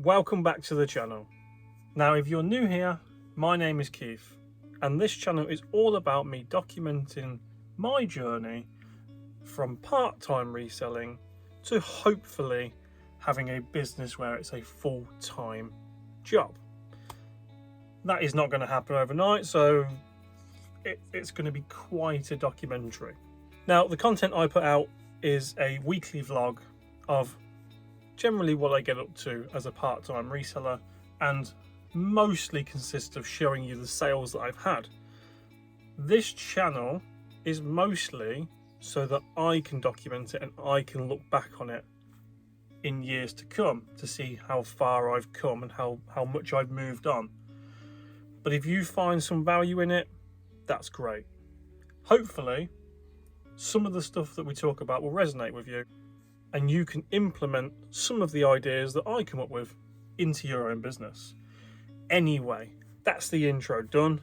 Welcome back to the channel. Now if you're new here, my name is Keith and this channel is all about me documenting my journey from part-time reselling to hopefully having a business where it's a full-time job. That is not going to happen overnight, so it's going to be quite a documentary. Now the content I put out is a weekly vlog of generally what I get up to as a part-time reseller, and mostly consists of showing you the sales that I've had. This channel is mostly so that I can document it and I can look back on it in years to come to see how far I've come and how much I've moved on. But if you find some value in it, that's great. Hopefully some of the stuff that we talk about will resonate with you and you can implement some of the ideas that I come up with into your own business. Anyway, that's the intro done.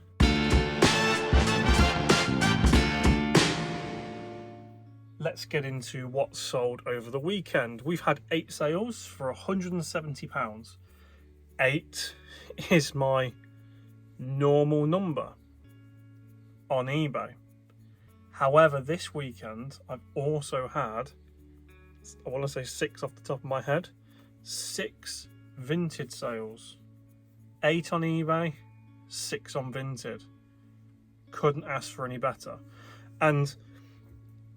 Let's get into what sold over the weekend. We've had 8 sales for £170. 8 is my normal number on eBay. However, this weekend I've also had, I want to say 6 off the top of my head, 6 vinted sales. 8 on eBay, 6 on vinted. Couldn't ask for any better. And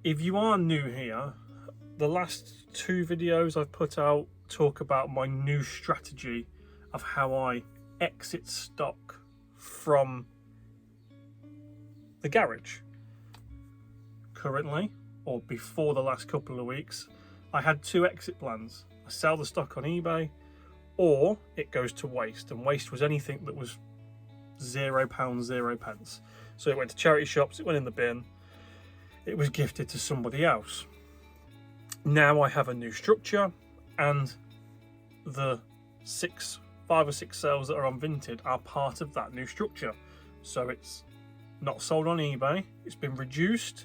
if you are new here, the last 2 videos I've put out talk about my new strategy of how I exit stock from the garage. Currently, or before the last couple of weeks, I had 2 exit plans. I sell the stock on eBay, or it goes to waste, and waste was anything that was £0, 0 pence. So it went to charity shops, it went in the bin, it was gifted to somebody else. Now I have a new structure, and the 5 or 6 sales that are on vinted are part of that new structure. So it's not sold on eBay, it's been reduced,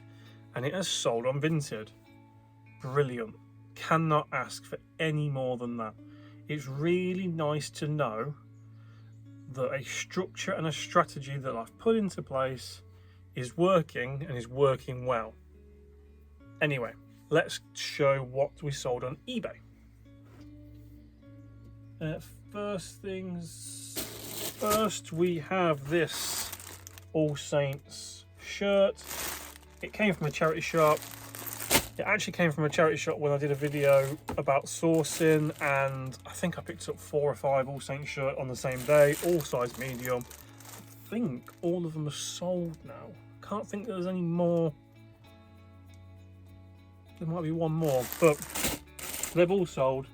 and it has sold on vinted. Brilliant. Cannot ask for any more than that. It's really nice to know that a structure and a strategy that I've put into place is working and is working well. Anyway, let's show what we sold on eBay. First things first, we have this All Saints shirt. It came from a charity shop. It actually came from a charity shop when I did a video about sourcing, and I think I picked up 4 or 5 All Saints shirt on the same day, all size medium. I think all of them are sold now. Can't think there's any more. There might be one more, but they've all sold.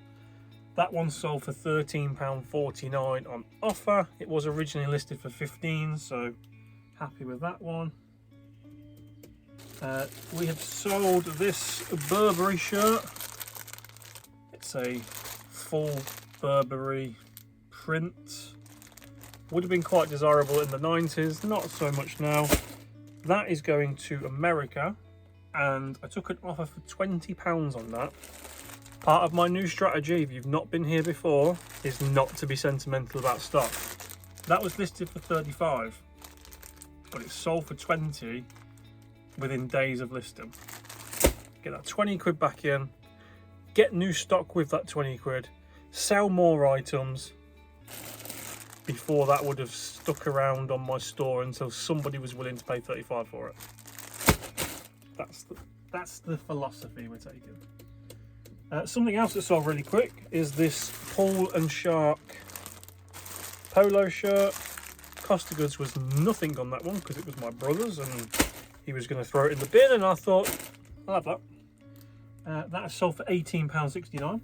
That one sold for £13.49 on offer. It was originally listed for £15, so happy with that one. We have sold this Burberry shirt. It's a full Burberry print. Would have been quite desirable in the 90s, not so much now. That is going to America, and I took an offer for £20 on that. Part of my new strategy, if you've not been here before, is not to be sentimental about stock. That was listed for 35, but it sold for 20 within days of listing. Get that 20 quid back in, get new stock with that 20 quid, sell more items before that would have stuck around on my store until somebody was willing to pay 35 for it. That's the philosophy we're taking. Something else that sold really quick is this Paul and Shark polo shirt. Cost of goods was nothing on that one because it was my brother's and he was going to throw it in the bin, and I thought, I'll have that. That is sold for £18.69.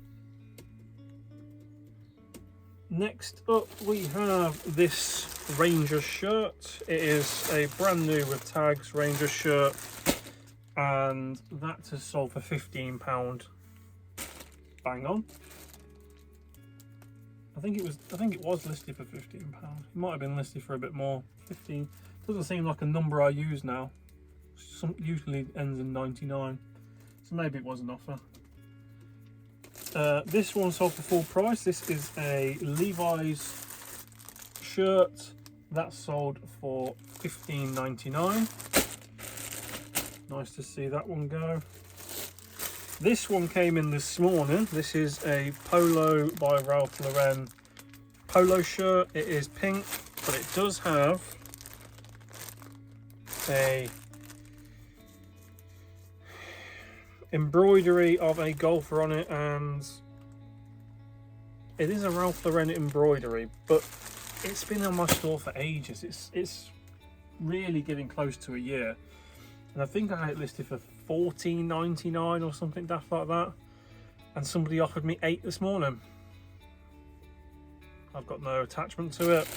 Next up, we have this Ranger shirt. It is a brand new with tags Ranger shirt, and that has sold for £15. Bang on. I think it was listed for £15. It might have been listed for a bit more. 15 doesn't seem like a number I use now. Usually ends in 99, so maybe it was an offer. This one sold for full price. This is a Levi's shirt that sold for $15.99. Nice to see that one go. This one came in this morning. This is a Polo by Ralph Lauren polo shirt. It is pink, but it does have a embroidery of a golfer on it, and it is a Ralph Lauren embroidery, but it's been on my store for ages. It's really getting close to a year, and I think I had it listed for $14.99 or something daft like that, and somebody offered me 8 this morning. I've got no attachment to it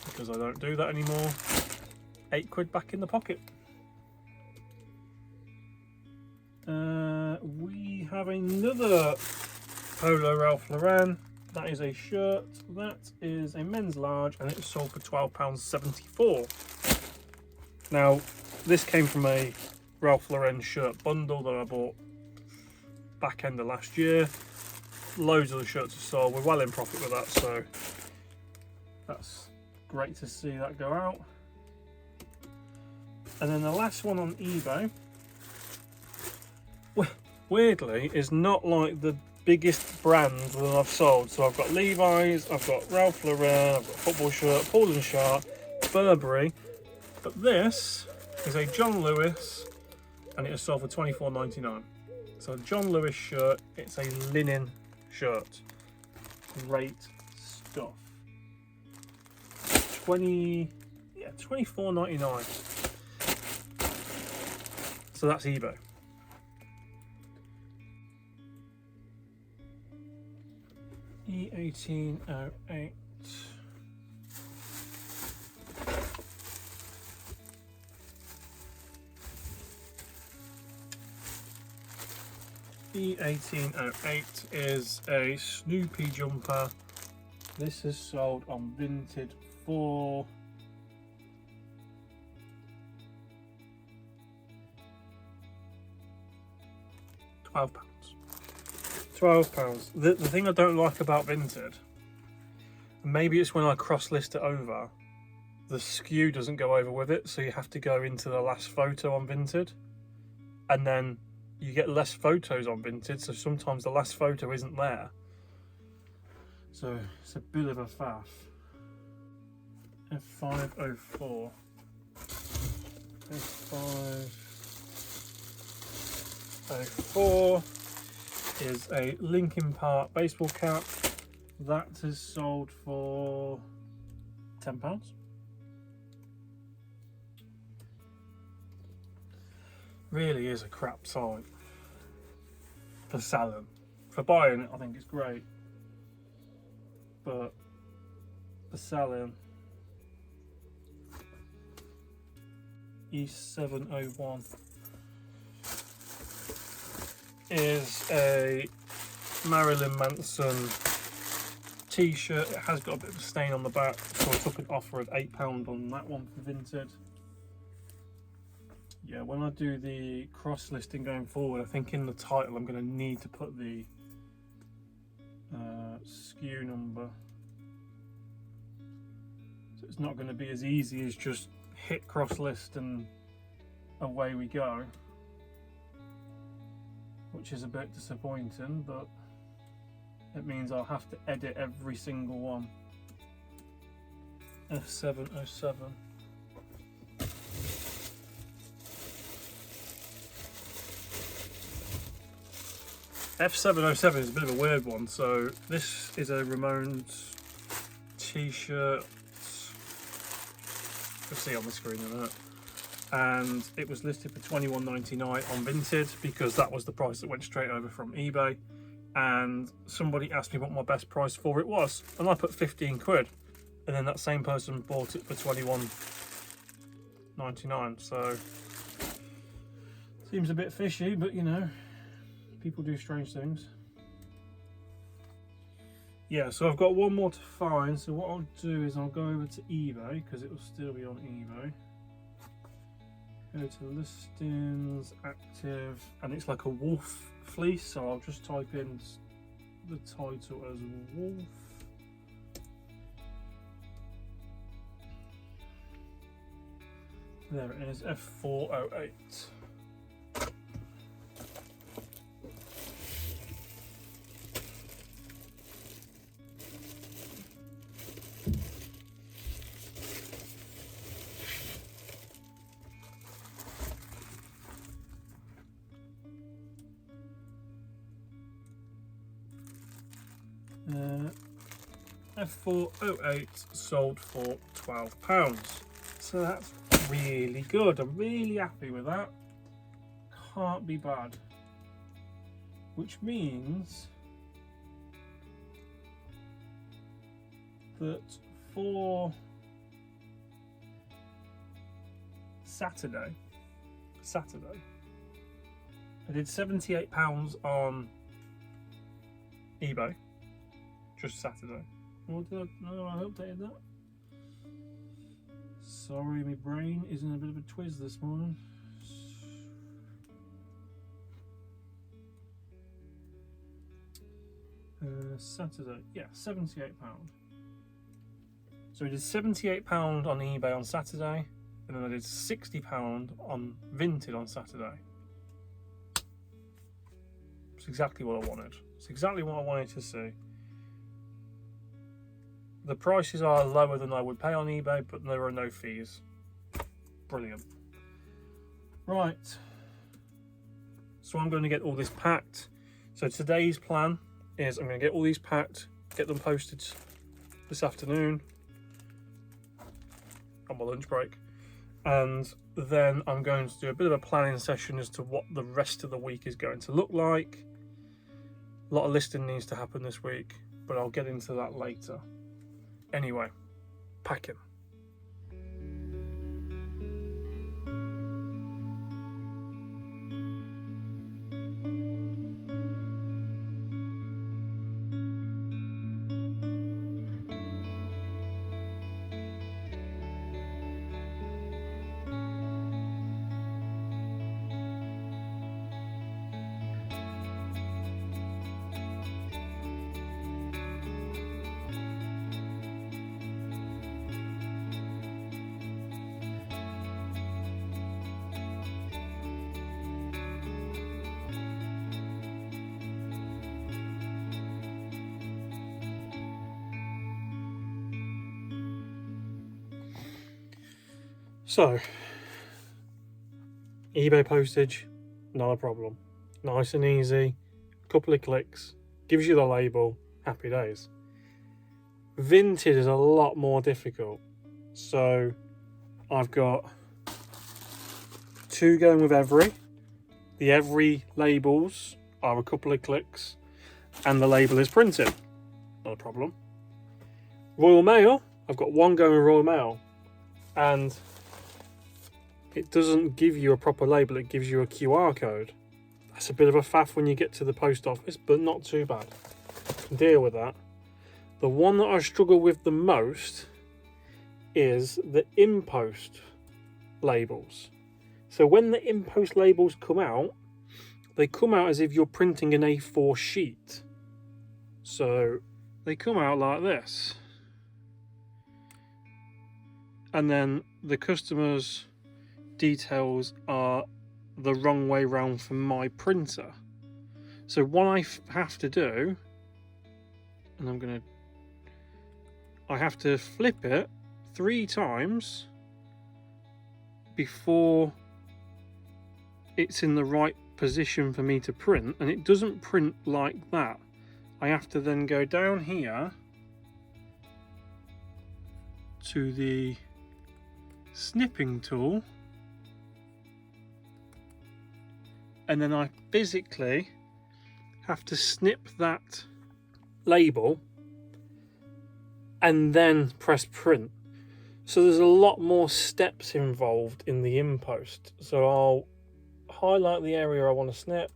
because I don't do that anymore. £8 back in the pocket. We have another Polo Ralph Lauren. That is a shirt. That is a men's large, and it was sold for £12.74. Now, this came from a Ralph Lauren shirt bundle that I bought back end of last year. Loads of the shirts are sold. We're well in profit with that, so that's great to see that go out. And then the last one on eBay, weirdly, is not like the biggest brand that I've sold. So I've got Levi's, I've got Ralph Lauren, I've got football shirt, Paul & Sharp, Burberry, but this is a John Lewis, and it is sold for $24.99. So John Lewis shirt, it's a linen shirt. Great stuff. $24.99. So that's eBay. E1808. E1808 is a Snoopy jumper. This is sold on Vinted for £12. £12. The thing I don't like about Vinted, maybe it's when I cross-list it over, the SKU doesn't go over with it, so you have to go into the last photo on Vinted, and then you get less photos on Vinted, so sometimes the last photo isn't there. So it's a bit of a faff. F504. F504 is a Linkin Park baseball cap. That is sold for £10. Really is a crap site for selling. For buying it, I think it's great, but for selling, E701 is a Marilyn Manson t-shirt. It has got a bit of a stain on the back, so I took an offer of £8 on that one for Vinted. Yeah, when I do the cross listing going forward, I think in the title I'm going to need to put the SKU number. So it's not going to be as easy as just hit cross list and away we go, which is a bit disappointing, but it means I'll have to edit every single one. F707. F707 is a bit of a weird one. So this is a Ramones t-shirt. You'll see on the screen in a minute. And it was listed for $21.99 on Vinted because that was the price that went straight over from eBay. And somebody asked me what my best price for it was, and I put £15, and then that same person bought it for $21.99. So seems a bit fishy, but you know, people do strange things. Yeah, so I've got one more to find. So what I'll do is I'll go over to eBay because it will still be on eBay. Go to listings, active, and it's like a wolf fleece. So I'll just type in the title as Wolf. There it is, F408. F408 sold for £12. So that's really good. I'm really happy with that. Can't be bad. Which means that for Saturday, I did £78 on eBay. Just Saturday. What did I updated that. Sorry, my brain is in a bit of a twizz this morning. Saturday, yeah, £78. So I did £78 on eBay on Saturday, and then I did £60 on Vinted on Saturday. It's exactly what I wanted. It's exactly what I wanted to see. The prices are lower than I would pay on eBay, but there are no fees. Brilliant. Right. So I'm going to get all this packed. So today's plan is I'm going to get all these packed, get them posted this afternoon on my lunch break. And then I'm going to do a bit of a planning session as to what the rest of the week is going to look like. A lot of listing needs to happen this week, but I'll get into that later. Anyway, packing. So, eBay postage, not a problem. Nice and easy, couple of clicks, gives you the label, happy days. Vinted is a lot more difficult. So, I've got 2 going with Every. The Every labels are a couple of clicks, and the label is printed. Not a problem. Royal Mail, I've got 1 going with Royal Mail, and it doesn't give you a proper label, it gives you a QR code. That's a bit of a faff when you get to the post office, but not too bad. I can deal with that. The one that I struggle with the most is the in-post labels. So when the in-post labels come out, they come out as if you're printing an A4 sheet. So they come out like this. And then the customer's details are the wrong way round for my printer. So what I have to do, and I have to flip it 3 times before it's in the right position for me to print, and it doesn't print like that. I have to then go down here to the snipping tool, and then I physically have to snip that label and then press print. So there's a lot more steps involved in the in-post. So I'll highlight the area I want to snip,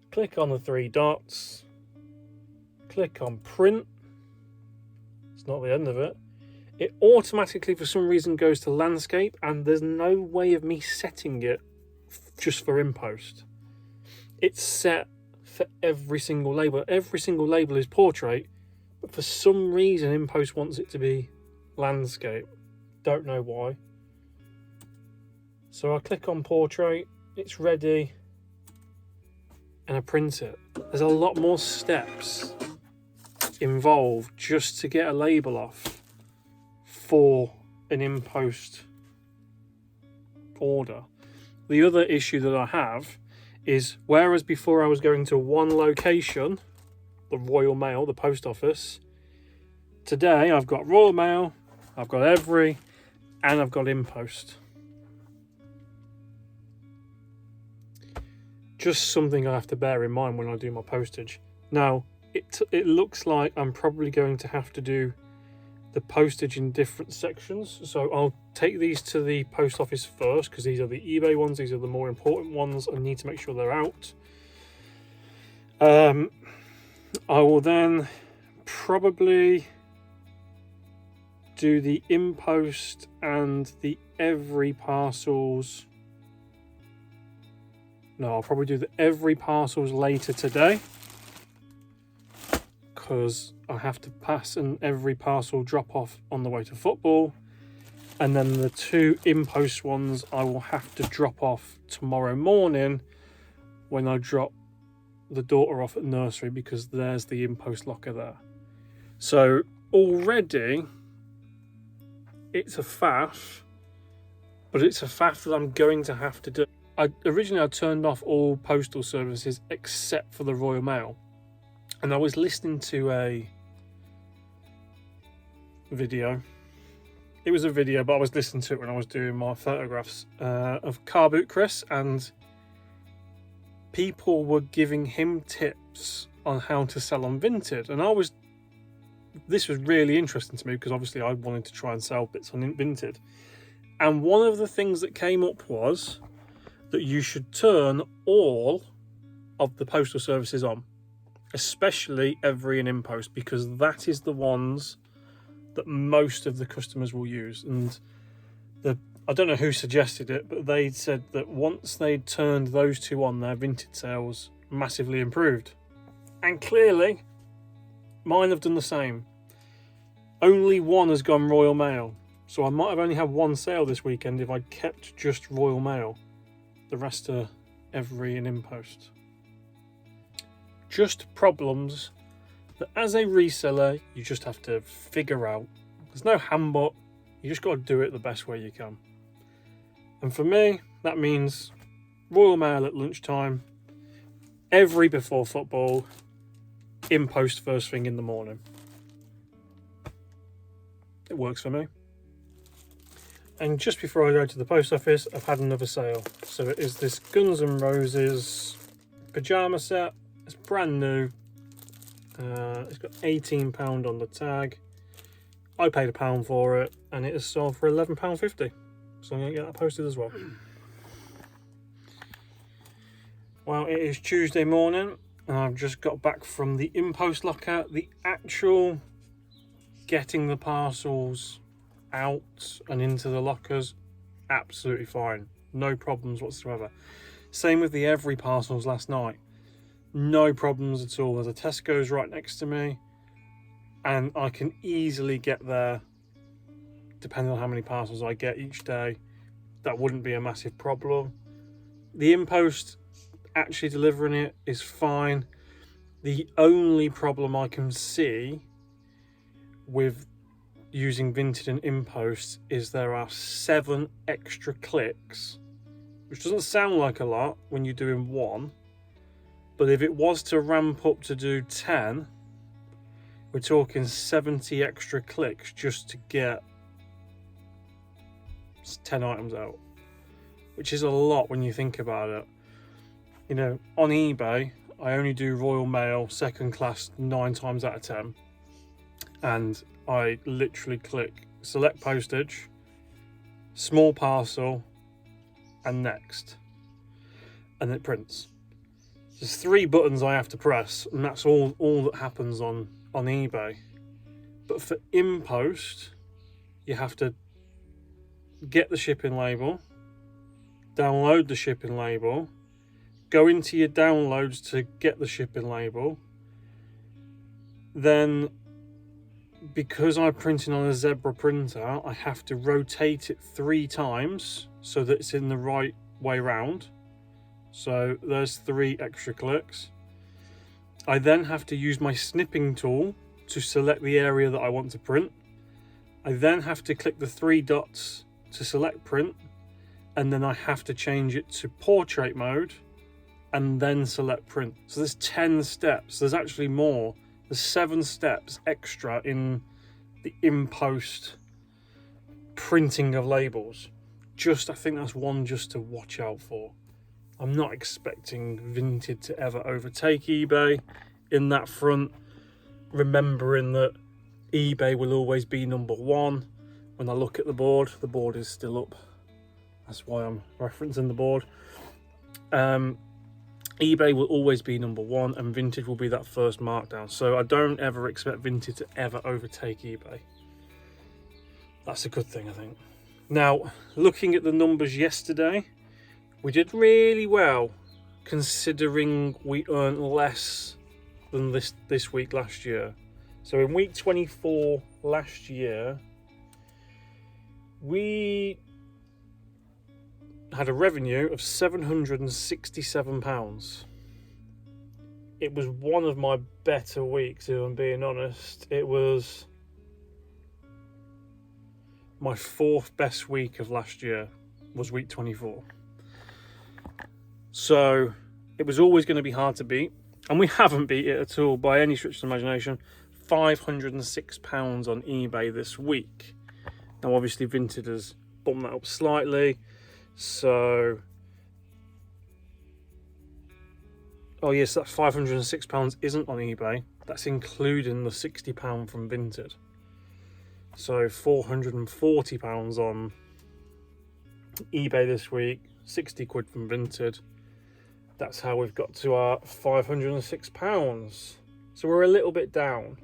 click on the 3 dots, click on print. It's not the end of it. It automatically for some reason goes to landscape, and there's no way of me setting it just for in-post. It's set for every single label. Every single label is portrait, but for some reason InPost wants it to be landscape. Don't know why. So I click on portrait, it's ready, and I print it. There's a lot more steps involved just to get a label off for an InPost order. The other issue that I have is, whereas before I was going to one location, the Royal Mail, the post office, today I've got Royal Mail, I've got Every, and I've got InPost. Just something I have to bear in mind when I do my postage. Now, it looks like I'm probably going to have to do the postage in different sections. So I'll take these to the post office first, because these are the eBay ones. These are the more important ones. I need to make sure they're out. I will then probably do the InPost and the Every parcels. No, I'll probably do the Every parcels later today, because I have to pass an Every parcel drop off on the way to football, and then the 2 InPost ones I will have to drop off tomorrow morning when I drop the daughter off at nursery, because there's the InPost locker there. So already it's a faff, but it's a faff that I'm going to have to do. Originally I turned off all postal services except for the Royal Mail. And I was listening to a video. It was a video, but I was listening to it when I was doing my photographs of Car Boot Chris, and people were giving him tips on how to sell on Vinted. And this was really interesting to me, because obviously I wanted to try and sell bits on Vinted. And one of the things that came up was that you should turn all of the postal services on, especially Every and InPost, because that is the ones that most of the customers will use. And I don't know who suggested it, but they said that once they'd turned those 2 on, their Vinted sales massively improved. And clearly mine have done the same. Only one has gone Royal Mail, so I might have only had 1 sale this weekend if I'd kept just Royal Mail. The rest are Every and InPost. Just problems that as a reseller you just have to figure out. There's no handbook, you just got to do it the best way you can. And for me, that means Royal Mail at lunchtime, Every before football, InPost first thing in the morning. It works for me. And just before I go to the post office, I've had another sale. So it is this Guns N' Roses pyjama set. It's brand new. It's got £18 on the tag. I paid £1 for it, and it is sold for £11.50. So I'm going to get that posted as well. Well, it is Tuesday morning, and I've just got back from the InPost locker. The actual getting the parcels out and into the lockers, absolutely fine. No problems whatsoever. Same with the Every parcels last night. No problems at all. There's a Tesco's right next to me, and I can easily get there depending on how many parcels I get each day. That wouldn't be a massive problem. The InPost actually delivering it is fine. The only problem I can see with using Vinted and InPost is there are 7 extra clicks, which doesn't sound like a lot when you're doing 1, but if it was to ramp up to do 10, we're talking 70 extra clicks just to get 10 items out, which is a lot when you think about it. You know, on eBay I only do Royal Mail second class 9 times out of 10, and I literally click select postage, small parcel, and next, and it prints. There's 3 buttons I have to press, and that's all that happens on eBay. But for InPost, you have to get the shipping label, download the shipping label, go into your downloads to get the shipping label. Then, because I'm printing on a Zebra printer, I have to rotate it 3 times so that it's in the right way round. So there's 3 extra clicks. I then have to use my snipping tool to select the area that I want to print. I then have to click the 3 dots to select print, and then I have to change it to portrait mode and then select print. So there's 10 steps. There's actually more. There's 7 steps extra in the in-post printing of labels. I think that's one just to watch out for. I'm not expecting Vinted to ever overtake eBay in that front, remembering that eBay will always be number 1. When I look at the board is still up. That's why I'm referencing the board. eBay will always be number 1, and Vinted will be that first markdown. So I don't ever expect Vinted to ever overtake eBay. That's a good thing, I think. Now, looking at the numbers yesterday, we did really well considering we earned less than this week last year. So in week 24 last year, we had a revenue of £767. It was one of my better weeks, if I'm being honest. It was my 4th best week of last year, was week 24. So it was always going to be hard to beat, and we haven't beat it at all by any stretch of the imagination. £506 on eBay this week. Now obviously Vinted has bumped that up slightly, so oh yes, that £506 isn't on eBay. That's including the £60 from Vinted. So £440 on eBay this week, 60 quid from Vinted. That's how we've got to our £506. So we're a little bit down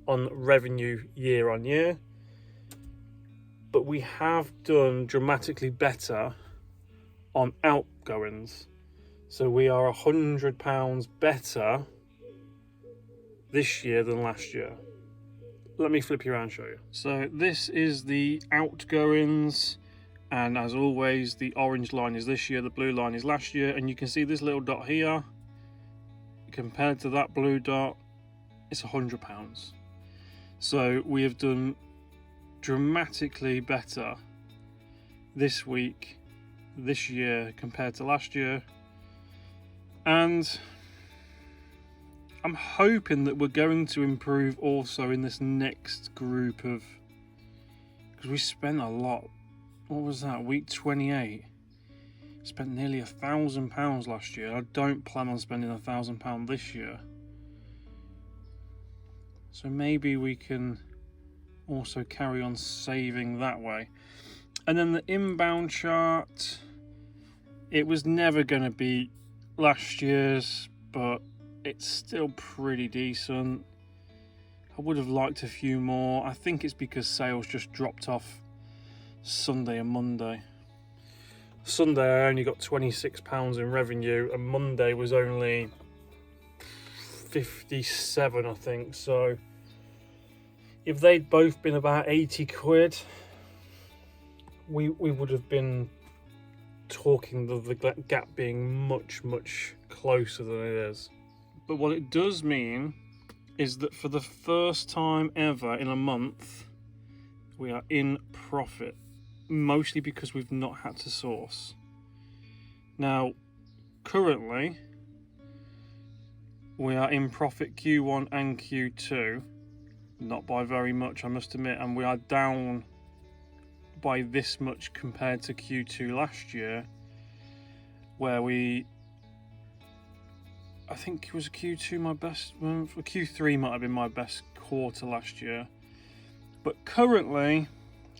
on revenue year on year, but we have done dramatically better on outgoings. So we are £100 better this year than last year. Let me flip you around and show you. So this is the outgoings, and as always, the orange line is this year, the blue line is last year, and you can see this little dot here. Compared to that blue dot, it's £100. So we have done dramatically better this week, this year, compared to last year. And I'm hoping that we're going to improve also in this next group of, because we spent a lot. What was that, week 28? Spent nearly £1,000 last year. I don't plan on spending £1,000 this year. So maybe we can also carry on saving that way. And then the inbound chart, it was never going to be last year's, but it's still pretty decent. I would have liked a few more. I think it's because sales just dropped off Sunday and Monday. Sunday I only got £26 in revenue, and Monday was only 57, I think. So if they'd both been about 80 quid, we would have been talking the gap being much closer than it is. But what it does mean is that for the first time ever in a month, we are in profit, mostly because we've not had to source. Now, currently, we are in profit Q1 and Q2, not by very much, I must admit, and we are down by this much compared to Q2 last year, where I think it was Q2 my best month, or Q3 might have been my best quarter last year. But currently,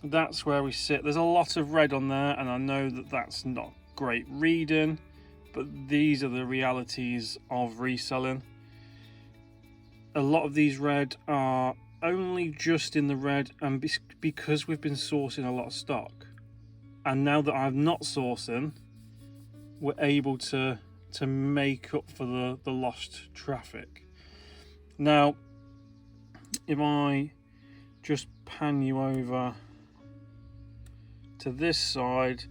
that's where we sit. There's a lot of red on there, and I know that that's not great reading, but these are the realities of reselling. A lot of these red are only just in the red, and because we've been sourcing a lot of stock. And now that I'm not sourcing, we're able to to make up for the lost traffic. Now, if I just pan you over to this side,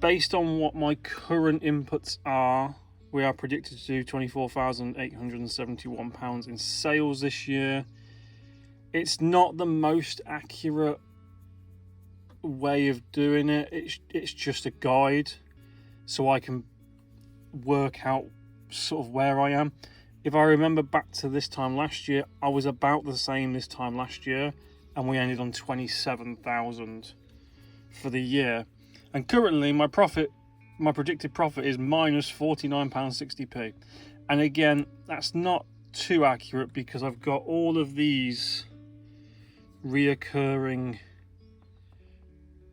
based on what my current inputs are, we are predicted to do £24,871 in sales this year. It's not the most accurate way of doing it. It's just a guide, so I can work out sort of where I am. If I remember back to this time last year, I was about the same this time last year, and we ended on 27,000 for the year. And currently my predicted profit is minus £49.60p. And again, that's not too accurate because I've got all of these reoccurring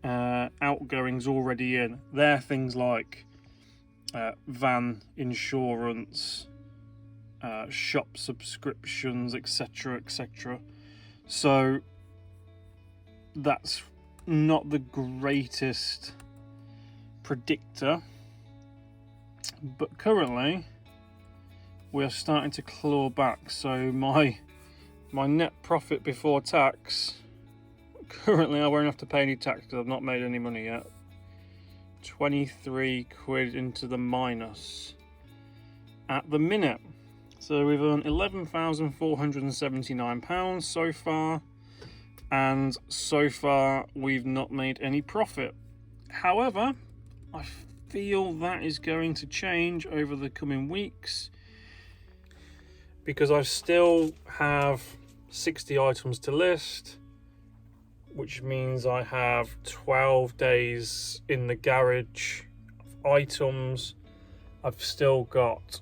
outgoings already in. They're things like van insurance, shop subscriptions, etc, etc. So that's not the greatest predictor, but currently we're starting to claw back. So my net profit before tax, currently I won't have to pay any tax because I've not made any money yet. 23 quid into the minus at the minute. So we've earned £11,479 so far, and so far we've not made any profit. However, I feel that is going to change over the coming weeks because I still have 60 items to list, which means I have 12 days in the garage of items. I've still got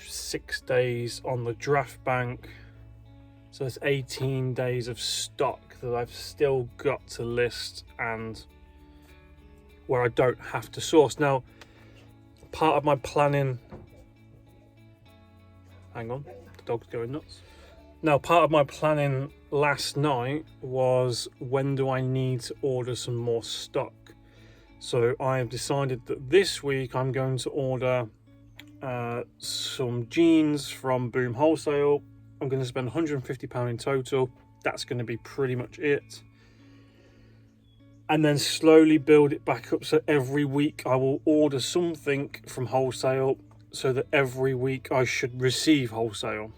6 days on the draft bank, so there's 18 days of stock that I've still got to list and where I don't have to source. Now, part of my planning, hang on, the dog's going nuts. Now, part of my planning last night was, when do I need to order some more stock? So I have decided that this week I'm going to order some jeans from Boom Wholesale. I'm going to spend £150 in total. That's going to be pretty much it. And then slowly build it back up, so every week I will order something from wholesale so that every week I should receive wholesale.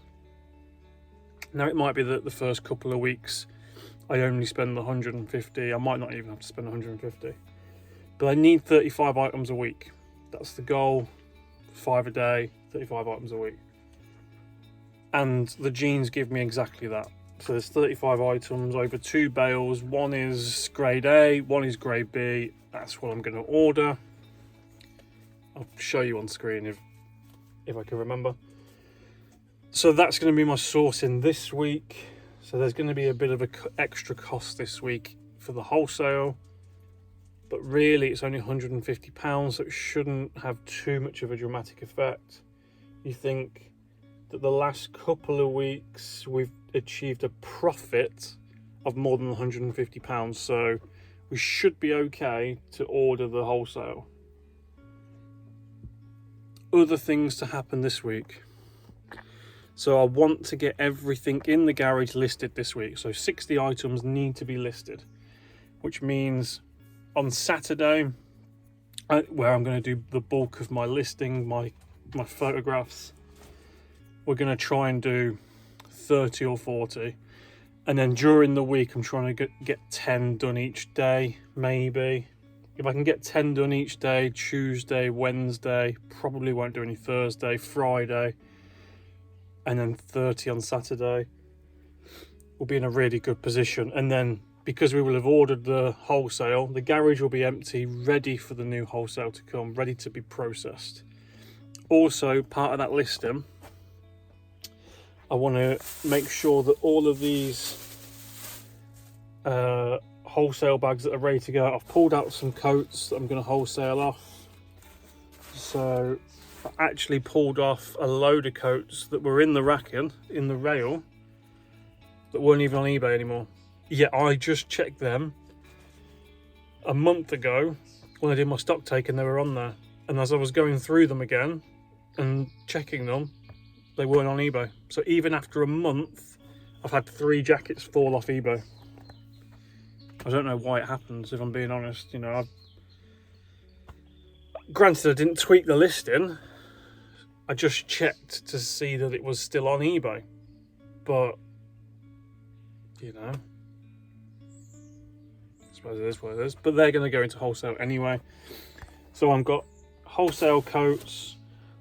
Now, it might be that the first couple of weeks I only spend 150. I might not even have to spend 150. But I need 35 items a week. That's the goal. 5 a day, 35 items a week. And the jeans give me exactly that. So there's 35 items over 2 bales. One is grade A, one is grade B. That's what I'm going to order. I'll show you on screen if I can remember. So that's going to be my sourcing this week. So there's going to be a bit of an extra cost this week for the wholesale, but really it's only £150, so it shouldn't have too much of a dramatic effect. You think that the last couple of weeks we've achieved a profit of more than £150, so we should be okay to order the wholesale. Other things to happen this week. So I want to get everything in the garage listed this week. So 60 items need to be listed, which means on Saturday, where I'm going to do the bulk of my listing, my photographs, we're going to try and do 30 or 40. And then during the week, I'm trying to get 10 done each day, maybe. If I can get 10 done each day, Tuesday, Wednesday, probably won't do any Thursday, Friday, and then 30 on Saturday, we'll be in a really good position. And then, because we will have ordered the wholesale, the garage will be empty, ready for the new wholesale to come, ready to be processed. Also, part of that listing, I want to make sure that all of these wholesale bags that are ready to go, I've pulled out some coats that I'm going to wholesale off. So I actually pulled off a load of coats that were in the racking, in the rail, that weren't even on eBay anymore. Yeah, I just checked them a month ago when I did my stock take and they were on there. And as I was going through them again and checking them, they weren't on eBay. So even after a month, I've had 3 jackets fall off eBay. I don't know why it happens, if I'm being honest. You know, granted, I didn't tweak the listing. I just checked to see that it was still on eBay. But, you know, I suppose it is what it is. But they're going to go into wholesale anyway. So I've got wholesale coats,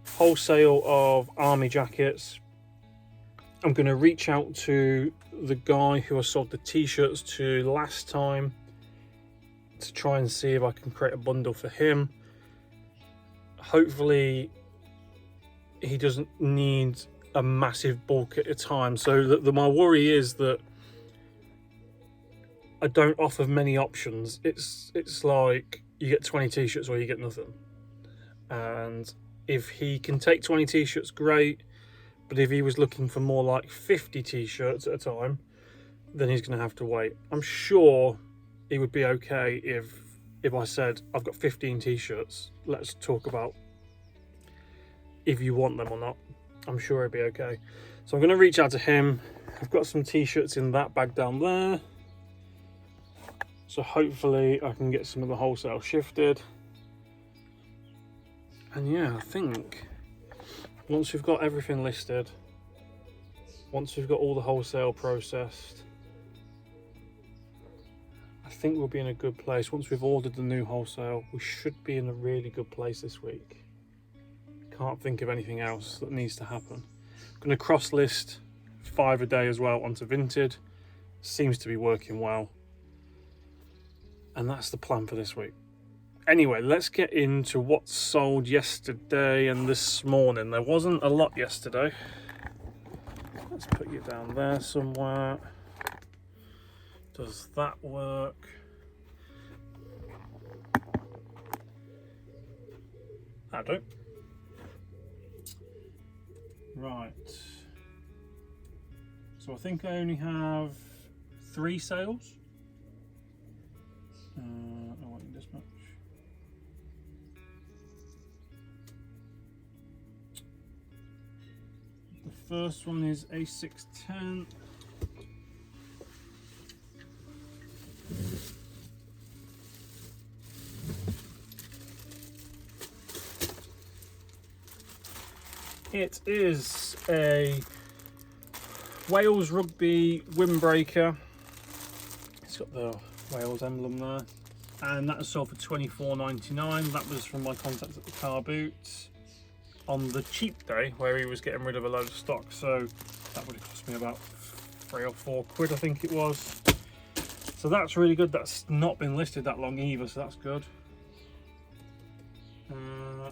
wholesale of army jackets. I'm going to reach out to the guy who I sold the t-shirts to last time to try and see if I can create a bundle for him. Hopefully he doesn't need a massive bulk at a time. So my worry is that I don't offer many options. It's like you get 20 t-shirts or you get nothing. And if he can take 20 t-shirts, great. But if he was looking for more like 50 t-shirts at a time, then he's going to have to wait. I'm sure he would be okay if I said, I've got 15 t-shirts. Let's talk about if you want them or not. I'm sure he'd be okay. So I'm going to reach out to him. I've got some t-shirts in that bag down there. So hopefully I can get some of the wholesale shifted. And yeah, I think once we've got everything listed, once we've got all the wholesale processed, I think we'll be in a good place. Once we've ordered the new wholesale, we should be in a really good place this week. Can't think of anything else that needs to happen. I'm going to cross list 5 a day as well onto Vinted. Seems to be working well. And that's the plan for this week. Anyway, let's get into what sold yesterday and this morning. There wasn't a lot yesterday. Let's put you down there somewhere. Does that work? I do. Right. So I think I only have 3 sales. I want this much. The first one is A610. It is a Wales Rugby windbreaker. It's got the Wales emblem there, and that was sold for £24.99. That was from my contact at the car boot on the cheap day where he was getting rid of a load of stock, so that would have cost me about £3 or £4, I think it was. So that's really good. That's not been listed that long either, so that's good.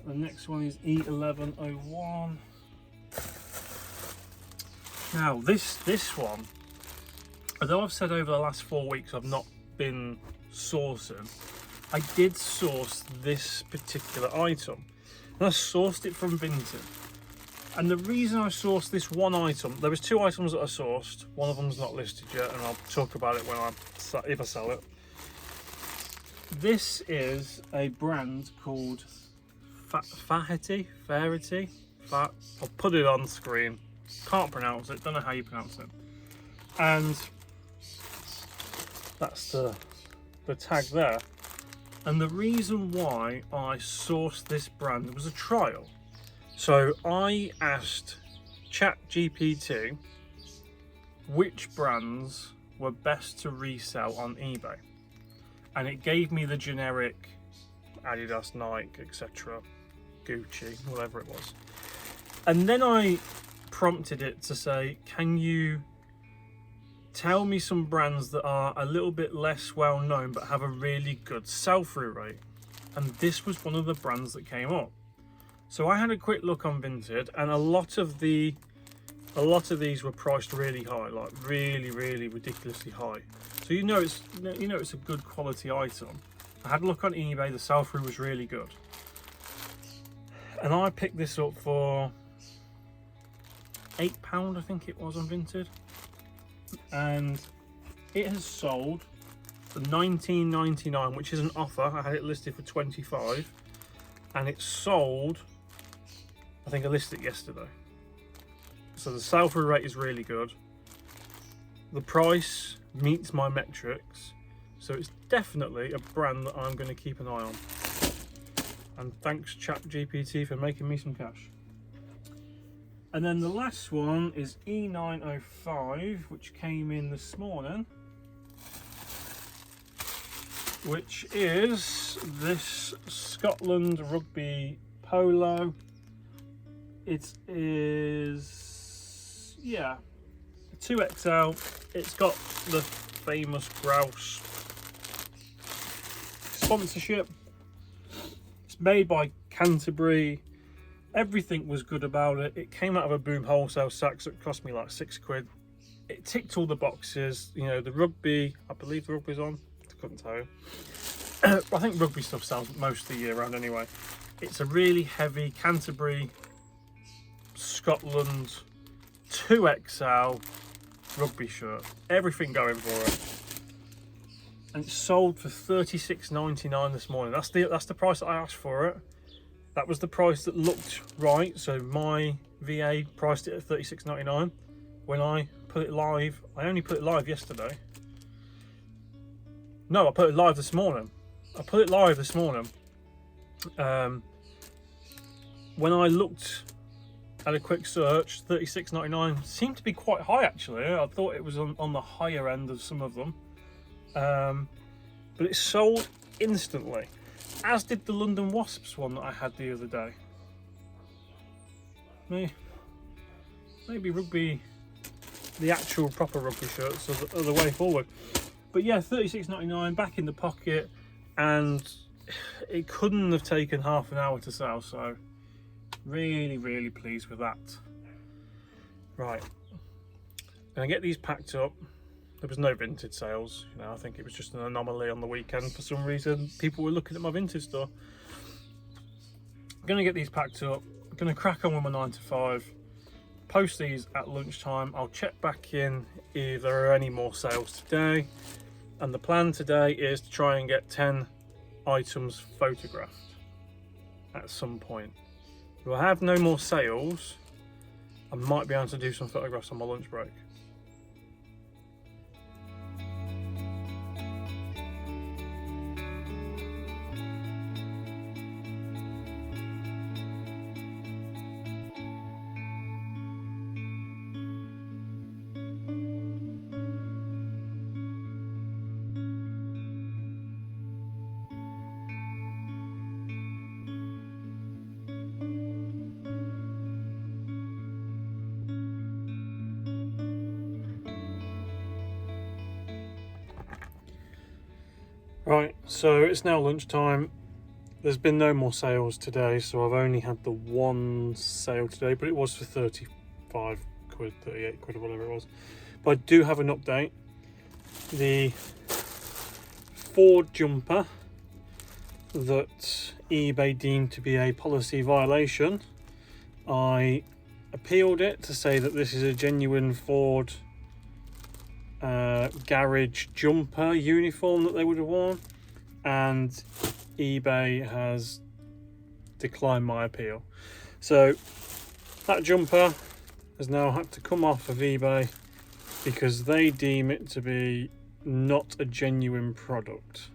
The next one is E1101. Now this one, although I've said over the last 4 weeks I've not been sourcing, I did source this particular item, and I sourced it from Vinted. And the reason I sourced this one item, there was 2 items that I sourced. One of them's not listed yet, and I'll talk about it if I sell it. This is a brand called Farity. I'll put it on screen. Can't pronounce it. Don't know how you pronounce it. And that's the tag there. And the reason why I sourced this brand was a trial. So I asked ChatGPT which brands were best to resell on eBay, and it gave me the generic Adidas, Nike, etc., Gucci, whatever it was. And then I prompted it to say, can you tell me some brands that are a little bit less well known but have a really good sell-through rate? And this was one of the brands that came up. So I had a quick look on Vinted, and a lot of these were priced really high, like really ridiculously high. So you know it's a good quality item. I had a look on eBay, the sell-through was really good. And I picked this up for £8, I think it was, on Vinted. And it has sold for £19.99, which is an offer. I had it listed for £25. and it sold, I think I listed it yesterday. So the sell-through rate is really good. The price meets my metrics, so it's definitely a brand that I'm going to keep an eye on. And thanks ChatGPT for making me some cash. And then the last one is E905, which came in this morning, which is this Scotland rugby polo. It is, yeah, 2XL. It's got the famous grouse sponsorship. It's made by Canterbury. Everything was good about it. It came out of a Boom wholesale sack, so it cost me like £6. It ticked all the boxes. You know, the rugby, I believe the rugby's on. I couldn't tell you. I think rugby stuff sells most of the year round anyway. It's a really heavy Canterbury, Scotland 2XL rugby shirt. Everything going for it. And it's sold for £36.99 this morning. That's the price that I asked for it. That was the price that looked right. So my VA priced it at £36.99. When I put it live, I only put it live yesterday. No, I put it live this morning. When I looked at a quick search, £36.99 seemed to be quite high actually. I thought it was on the higher end of some of them. But it sold instantly, as did the London Wasps one that I had the other day. Maybe rugby, the actual proper rugby shirts are the way forward. But yeah, £36.99 back in the pocket, and it couldn't have taken half an hour to sell, so really pleased with that. Right, gonna get these packed up. There was no Vinted sales, you know. I think it was just an anomaly on the weekend for some reason. People were looking at my Vinted store. I'm gonna get these packed up. I'm gonna crack on with my 9 to 5. Post these at lunchtime. I'll check back in if there are any more sales today. And the plan today is to try and get 10 items photographed at some point. If I have no more sales, I might be able to do some photographs on my lunch break. Right, so it's now lunchtime. There's been no more sales today, so I've only had the one sale today, but it was for 35 quid, 38 quid or whatever it was. But I do have an update. The Ford jumper that eBay deemed to be a policy violation, I appealed it to say that this is a genuine Ford garage jumper uniform that they would have worn, and eBay has declined my appeal. So that jumper has now had to come off of eBay because they deem it to be not a genuine product.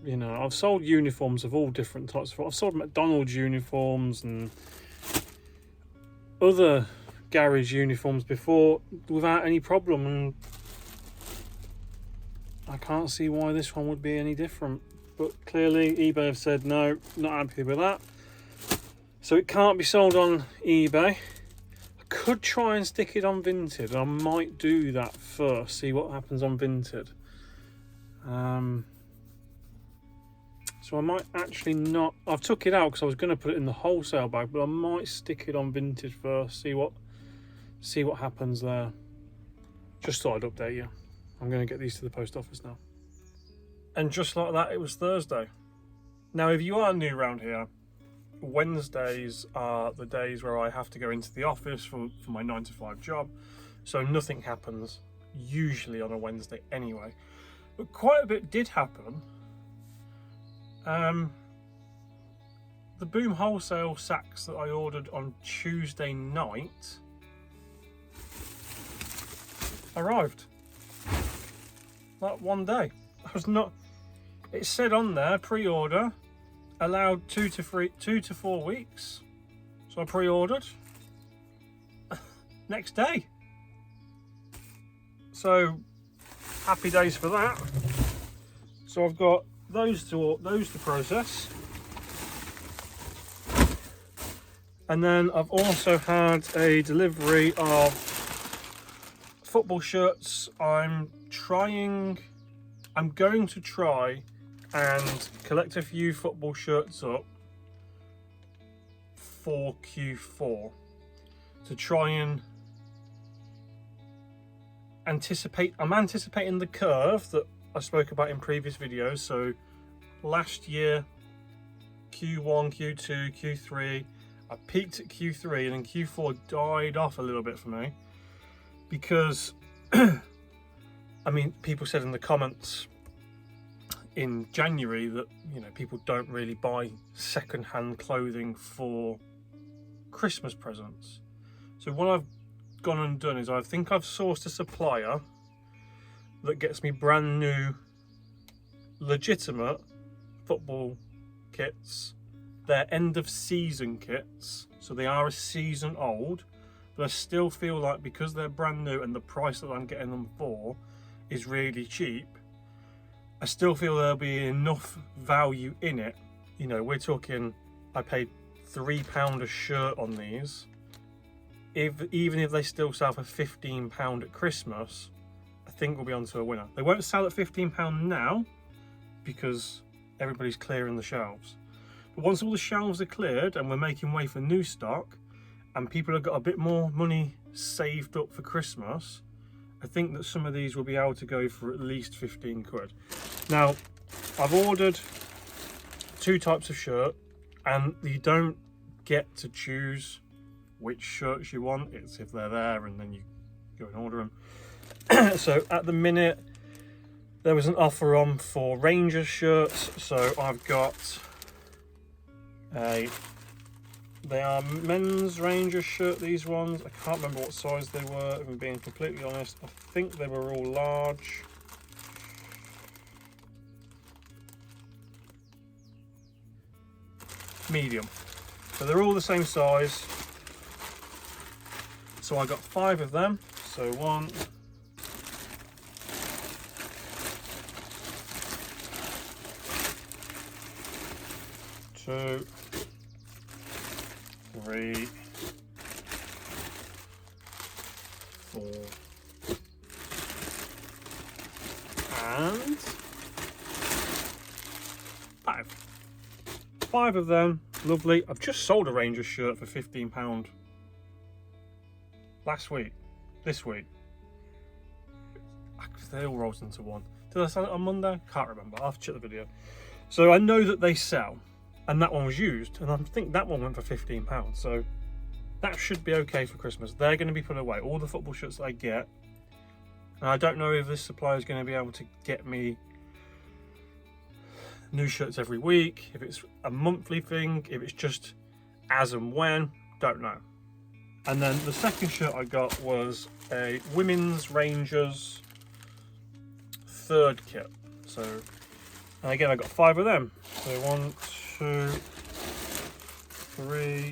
You know, I've sold uniforms of all different types. I've sold McDonald's uniforms and other garage uniforms before without any problem, and I can't see why this one would be any different. But clearly eBay have said no, not happy with that, so it can't be sold on eBay. I could try and stick it on Vinted. I might do that first, see what happens on Vinted. So I might actually not, I've took it out because I was going to put it in the wholesale bag, but I might stick it on Vinted first, see what happens there. Just thought I'd update you. I'm going to get these to the post office now. And just like that, it was Thursday. Now, if you are new around here, Wednesdays are the days where I have to go into the office for my 9 to 5 job. So nothing happens usually on a Wednesday anyway. But quite a bit did happen. the Boom Wholesale sacks that I ordered on Tuesday night arrived. Like one day. I was not. It said on there pre-order allowed 2 to 4 weeks. So I pre-ordered. Next day. So happy days for that. So I've got those to process. And then I've also had a delivery of football shirts. I'm going to try and collect a few football shirts up for Q4 to try and anticipate. I'm anticipating the curve that I spoke about in previous videos. So last year, Q1, Q2, Q3, I peaked at Q3 and then Q4 died off a little bit for me because I mean, people said in the comments in January that, you know, people don't really buy second-hand clothing for Christmas presents. So what I've gone and done is I think I've sourced a supplier that gets me brand new, legitimate football kits. They're end of season kits, so they are a season old, but I still feel like because they're brand new and the price that I'm getting them for is really cheap, I still feel there'll be enough value in it. You know, we're talking, I paid £3 a shirt on these. Even if they still sell for £15 at Christmas, I think we'll be onto a winner. They won't sell at £15 now because everybody's clearing the shelves. But once all the shelves are cleared and we're making way for new stock and people have got a bit more money saved up for Christmas, I think that some of these will be able to go for at least 15 quid. Now, I've ordered 2 types of shirt and you don't get to choose which shirts you want. It's if they're there and then you go and order them. So at the minute, there was an offer on for Rangers shirts. So I've got they are men's Rangers shirt, these ones. I can't remember what size they were, if I'm being completely honest. I think they were all large. Medium. So they're all the same size. So I got 5 of them. So 1, 2, 3, 4, and 5. 5 of them, lovely. I've just sold a Rangers shirt for £15 last week, this week. They all rolled into one. Did I sell it on Monday? Can't remember. I'll have to check the video. So I know that they sell. And that one was used, and I think that one went for £15. So that should be okay for Christmas. They're going to be put away. All the football shirts that I get, and I don't know if this supplier is going to be able to get me new shirts every week, if it's a monthly thing, if it's just as and when, don't know. And then the second shirt I got was a women's Rangers 3rd kit. So, and again, I got 5 of them. So 1, 2, 3,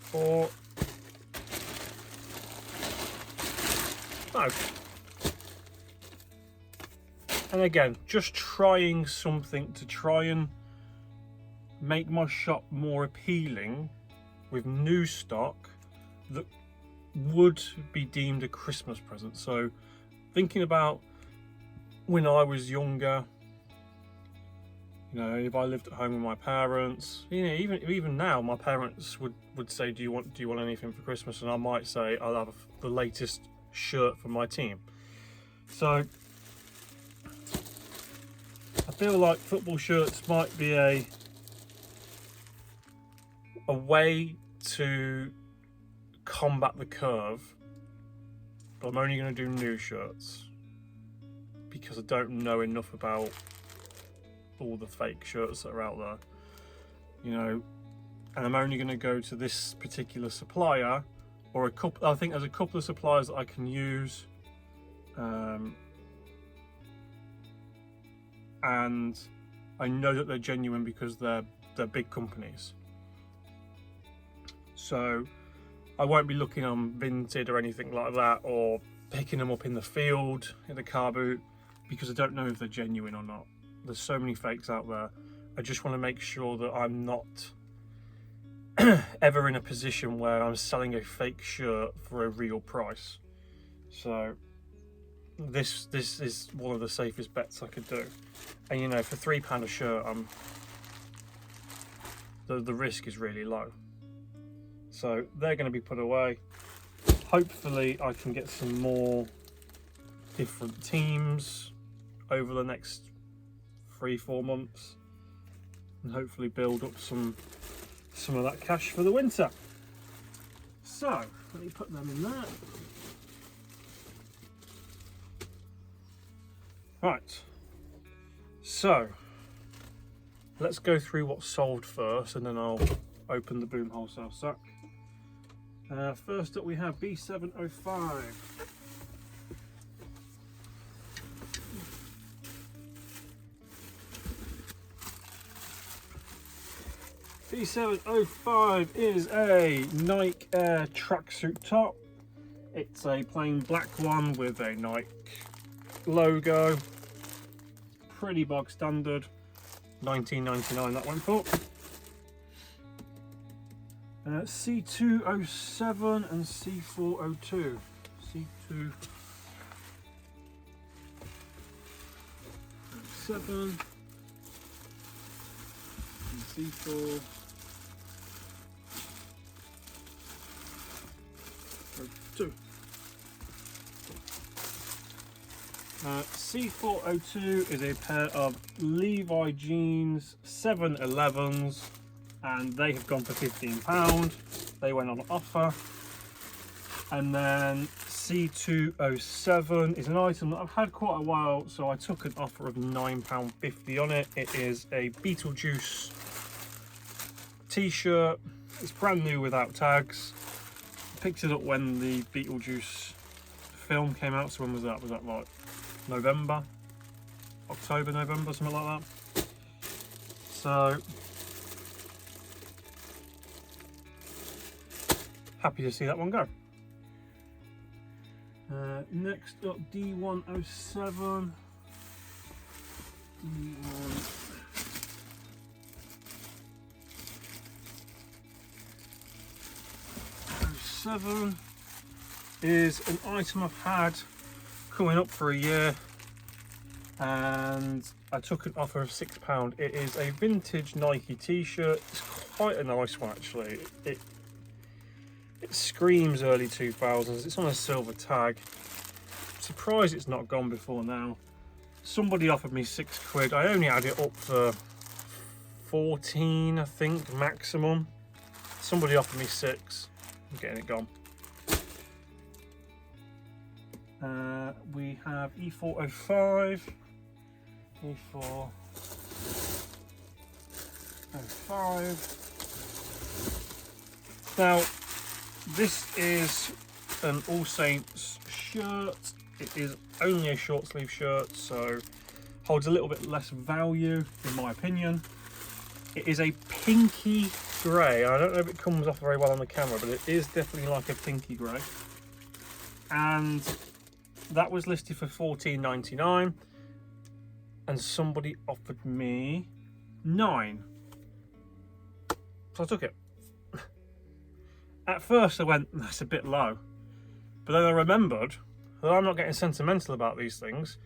4, 5. And again, just trying something to try and make my shop more appealing with new stock that would be deemed a Christmas present. So thinking about when I was younger, you know, if I lived at home with my parents, you know, even now, my parents would say, do you want anything for Christmas? And I might say, I'll have the latest shirt for my team. So I feel like football shirts might be a way to combat the curve, but I'm only going to do new shirts because I don't know enough about all the fake shirts that are out there, you know, and I'm only going to go to this particular supplier or a couple. I think there's a couple of suppliers that I can use, and I know that they're genuine because they're big companies. So I won't be looking on Vinted or anything like that, or picking them up in the field in the car boot, because I don't know if they're genuine or not. There's so many fakes out there. I just want to make sure that I'm not ever in a position where I'm selling a fake shirt for a real price. So this is one of the safest bets I could do. And you know, for £3 a shirt, the risk is really low. So they're going to be put away. Hopefully I can get some more different teams over the next 3-4 months, and hopefully build up some of that cash for the winter. So let me put them in there. Right, so let's go through what's sold first, and then I'll open the Boom Wholesale sack. First up we have B705. B705 is a Nike Air tracksuit top. It's a plain black one with a Nike logo. Pretty bog standard. $19.99 that went for. C207 and C402. C207 and C402. C402 is a pair of Levi jeans 711s, and they have gone for £15. They went on offer. And then C207 is an item that I've had quite a while, so I took an offer of £9.50 on it. It is a Beetlejuice t-shirt. It's brand new without tags. I picked it up when the Beetlejuice film came out, so when was that? Was that like November? October, November, something like that. So happy to see that one go. Next up, D107. D107 is an item I've had coming up for a year, and I took an offer of £6. It is a vintage Nike t-shirt. It's quite a nice one actually. It screams early 2000s. It's on a silver tag. I'm surprised it's not gone before now. Somebody offered me £6. I only had it up for 14, I think, maximum. Somebody offered me 6. I'm getting it gone. We have E405. E405. Now, this is an All Saints shirt. It is only a short sleeve shirt, so holds a little bit less value in my opinion. It is a pinky grey. I don't know if it comes off very well on the camera, but it is definitely like a pinky grey. And that was listed for $14.99, and somebody offered me £9. So I took it. At first I went, that's a bit low, but then I remembered that I'm not getting sentimental about these things,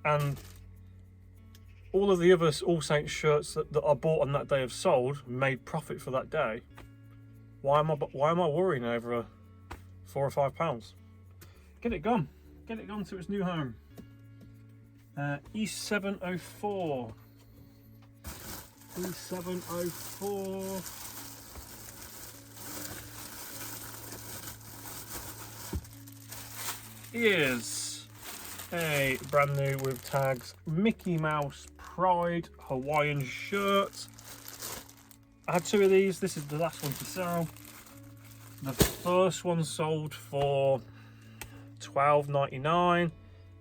and all of the other All Saints shirts that I bought on that day have sold, made profit for that day. Why am I worrying over £4 or £5? Get it gone to its new home. E704. E704. Is a brand new with tags Mickey Mouse Pride Hawaiian shirt. I had 2 of these. This is the last one to sell. The first one sold for $12.99.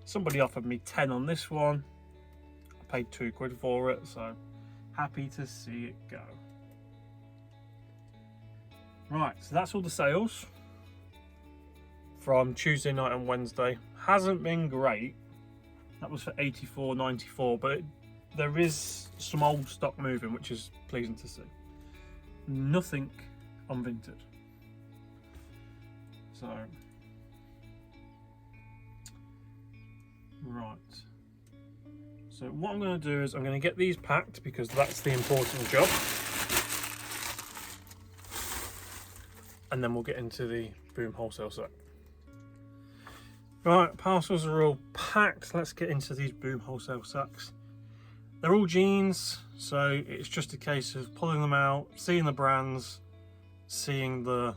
Somebody offered me 10 on this one. I paid £2 for it, so happy to see it go. Right, so that's all the sales from Tuesday night and Wednesday. Hasn't been great. That was for $84.94, but there is some old stock moving, which is pleasing to see. Nothing on Vinted. So, right. So what I'm going to do is I'm going to get these packed because that's the important job. And then we'll get into the Boom wholesale set. Right, parcels are all packed. Let's get into these Boom wholesale sacks. They're all jeans, so it's just a case of pulling them out, seeing the brands, seeing the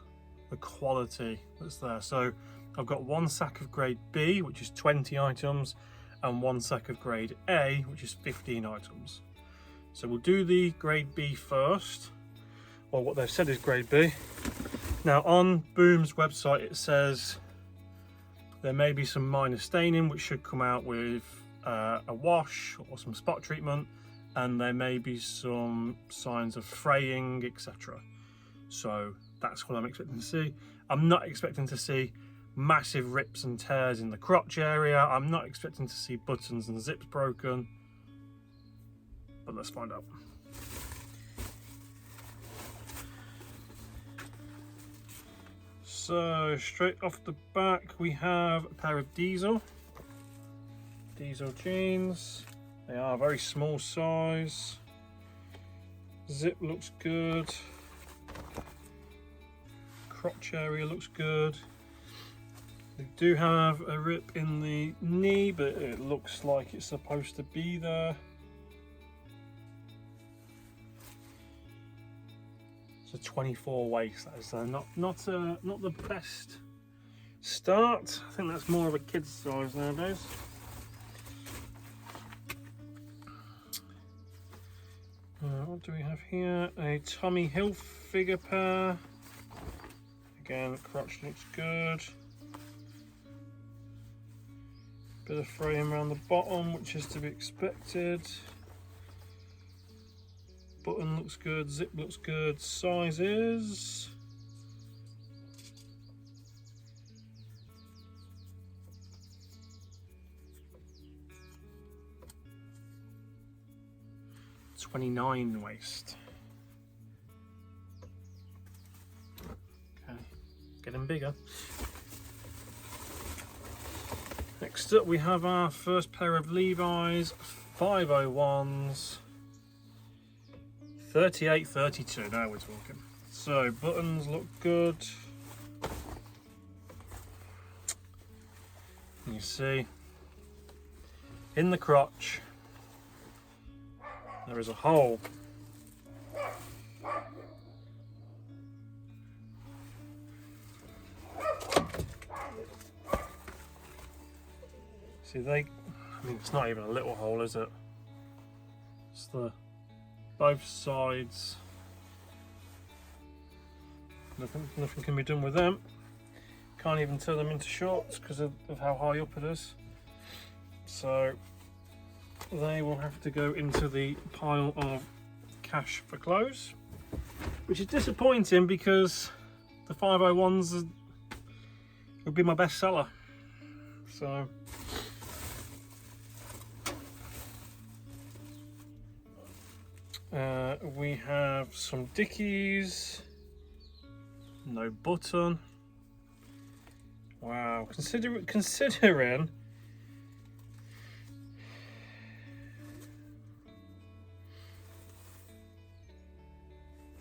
quality that's there. So I've got 1 sack of grade B, which is 20 items, and 1 sack of grade A, which is 15 items. So we'll do the grade B first, or what they've said is grade B. Now on Boom's website it says there may be some minor staining which should come out with a wash or some spot treatment, and there may be some signs of fraying, etc. So that's what I'm expecting to see. I'm not expecting to see massive rips and tears in the crotch area. I'm not expecting to see buttons and zips broken, but let's find out. So straight off the back we have a pair of diesel jeans. They are a very small size. Zip looks good. Crotch area looks good. They do have a rip in the knee, but it looks like it's supposed to be there. It's a 24 waist, that is, so not the best start. I think that's more of a kid's size nowadays. What do we have here? A Tommy Hilfiger pair. Again, the crotch looks good. Bit of fraying around the bottom, which is to be expected. Button looks good, zip looks good. Size is .29 waist. Okay, getting bigger. Next up we have our first pair of Levi's 501s. 38-32, now we're talking. So buttons look good. You see, in the crotch there is a hole. See, I mean, it's not even a little hole, is it? It's the both sides. Nothing can be done with them. Can't even turn them into shorts because of how high up it is. So they will have to go into the pile of cash for clothes, which is disappointing because the 501s would be my best seller. So we have some Dickies, no button. Wow, considering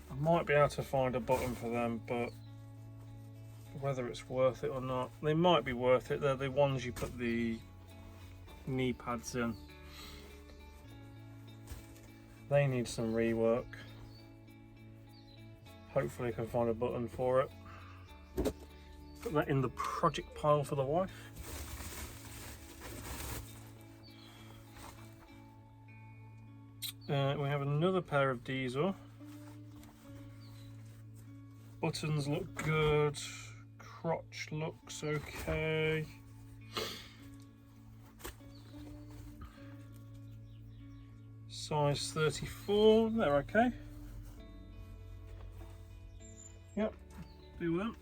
I might be able to find a button for them, but whether it's worth it or not, they might be worth it. They're the ones you put the knee pads in. They need some rework. Hopefully I can find a button for it. Put that in the project pile for the wife. We have another pair of diesel. Buttons look good. Crotch looks okay. Size 34, they're okay. Yep, do that.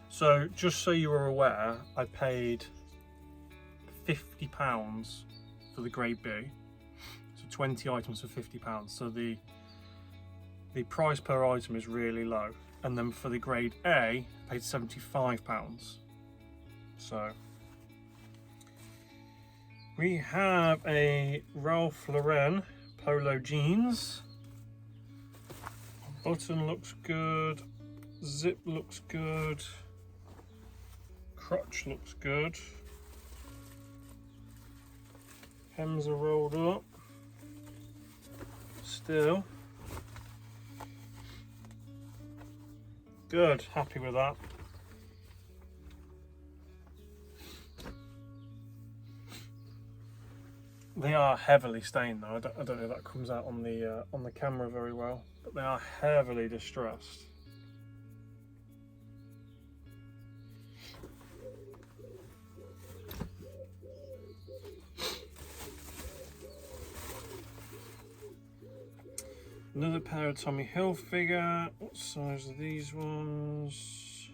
So, just so you were aware, I paid £50 for the grade B. So 20 items for £50. So the price per item is really low. And then for the grade A, I paid £75. So we have a Ralph Lauren polo jeans. Button looks good. Zip looks good. Crotch looks good. Hems are rolled up. Still good, happy with that. They are heavily stained though. I don't know if that comes out on the camera very well, but they are heavily distressed. Another pair of Tommy Hilfiger. What size are these ones?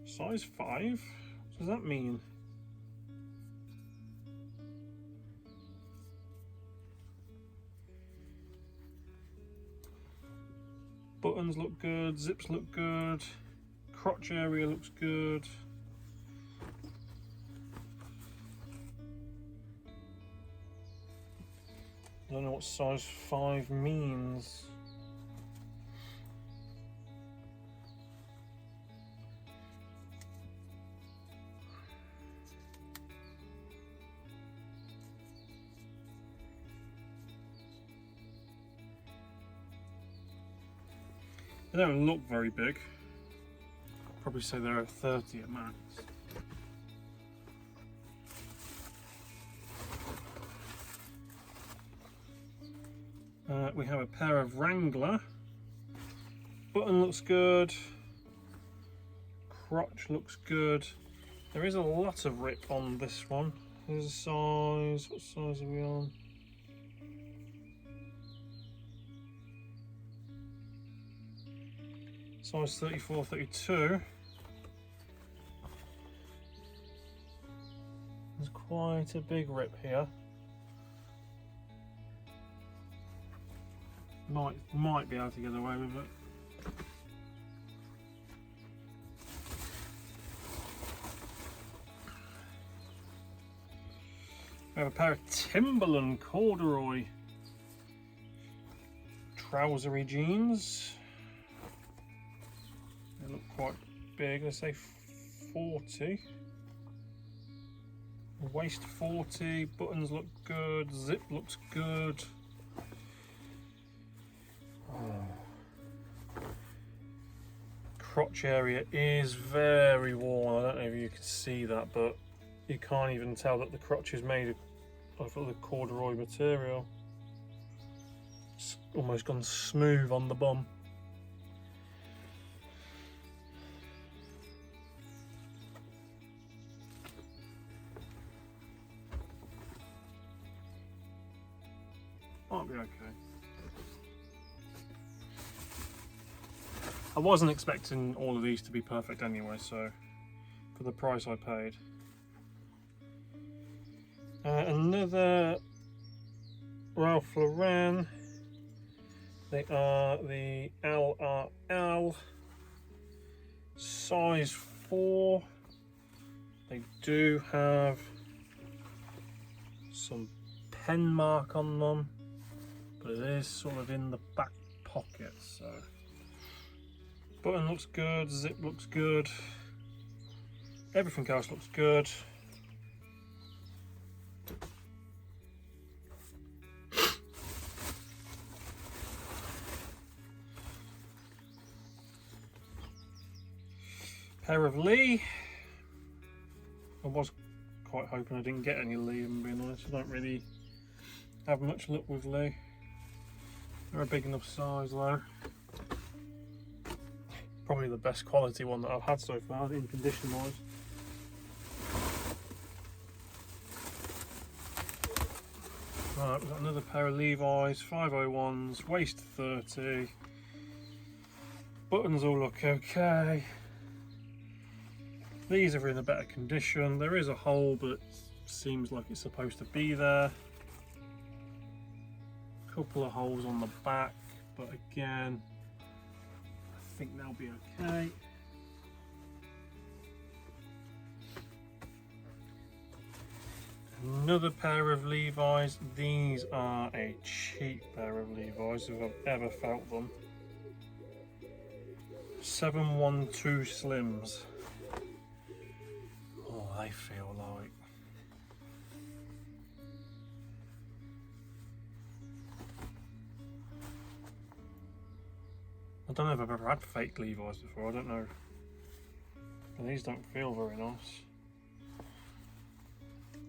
Size 5? What does that mean? Buttons look good, zips look good, crotch area looks good. I don't know what size 5 means. They don't look very big. I'd probably say they're a 30 at max. We have a pair of Wrangler. Button looks good. Crotch looks good. There is a lot of rip on this one. Here's a size. What size are we on? Size 34, 32. There's quite a big rip here. Might be able to get away with it. We have a pair of Timberland corduroy trousery jeans. They look quite big. Let's say 40. Waist 40. Buttons look good. Zip looks good. Crotch area is very worn. I don't know if you can see that, but you can't even tell that the crotch is made of the corduroy material. It's almost gone smooth on the bum. Might be okay. I wasn't expecting all of these to be perfect anyway, so for the price I paid. Another Ralph Lauren. They are the LRL size 4. They do have some pen mark on them, but it is sort of in the back pocket, so. Button looks good, zip looks good, everything else looks good. Pair of Lee. I was quite hoping I didn't get any Lee, and being honest, I don't really have much luck with Lee. They're a big enough size though. Probably the best quality one that I've had so far in condition wise. Right, we've got another pair of Levi's 501s, waist 30. Buttons all look okay. These are in a better condition. There is a hole, but it seems like it's supposed to be there. Couple of holes on the back, but again, I think they'll be okay. Another pair of Levi's. These are a cheap pair of Levi's if I've ever felt them. 712 Slims. Oh, they feel like. I don't know if I've ever had fake Levi's before, I don't know. But these don't feel very nice.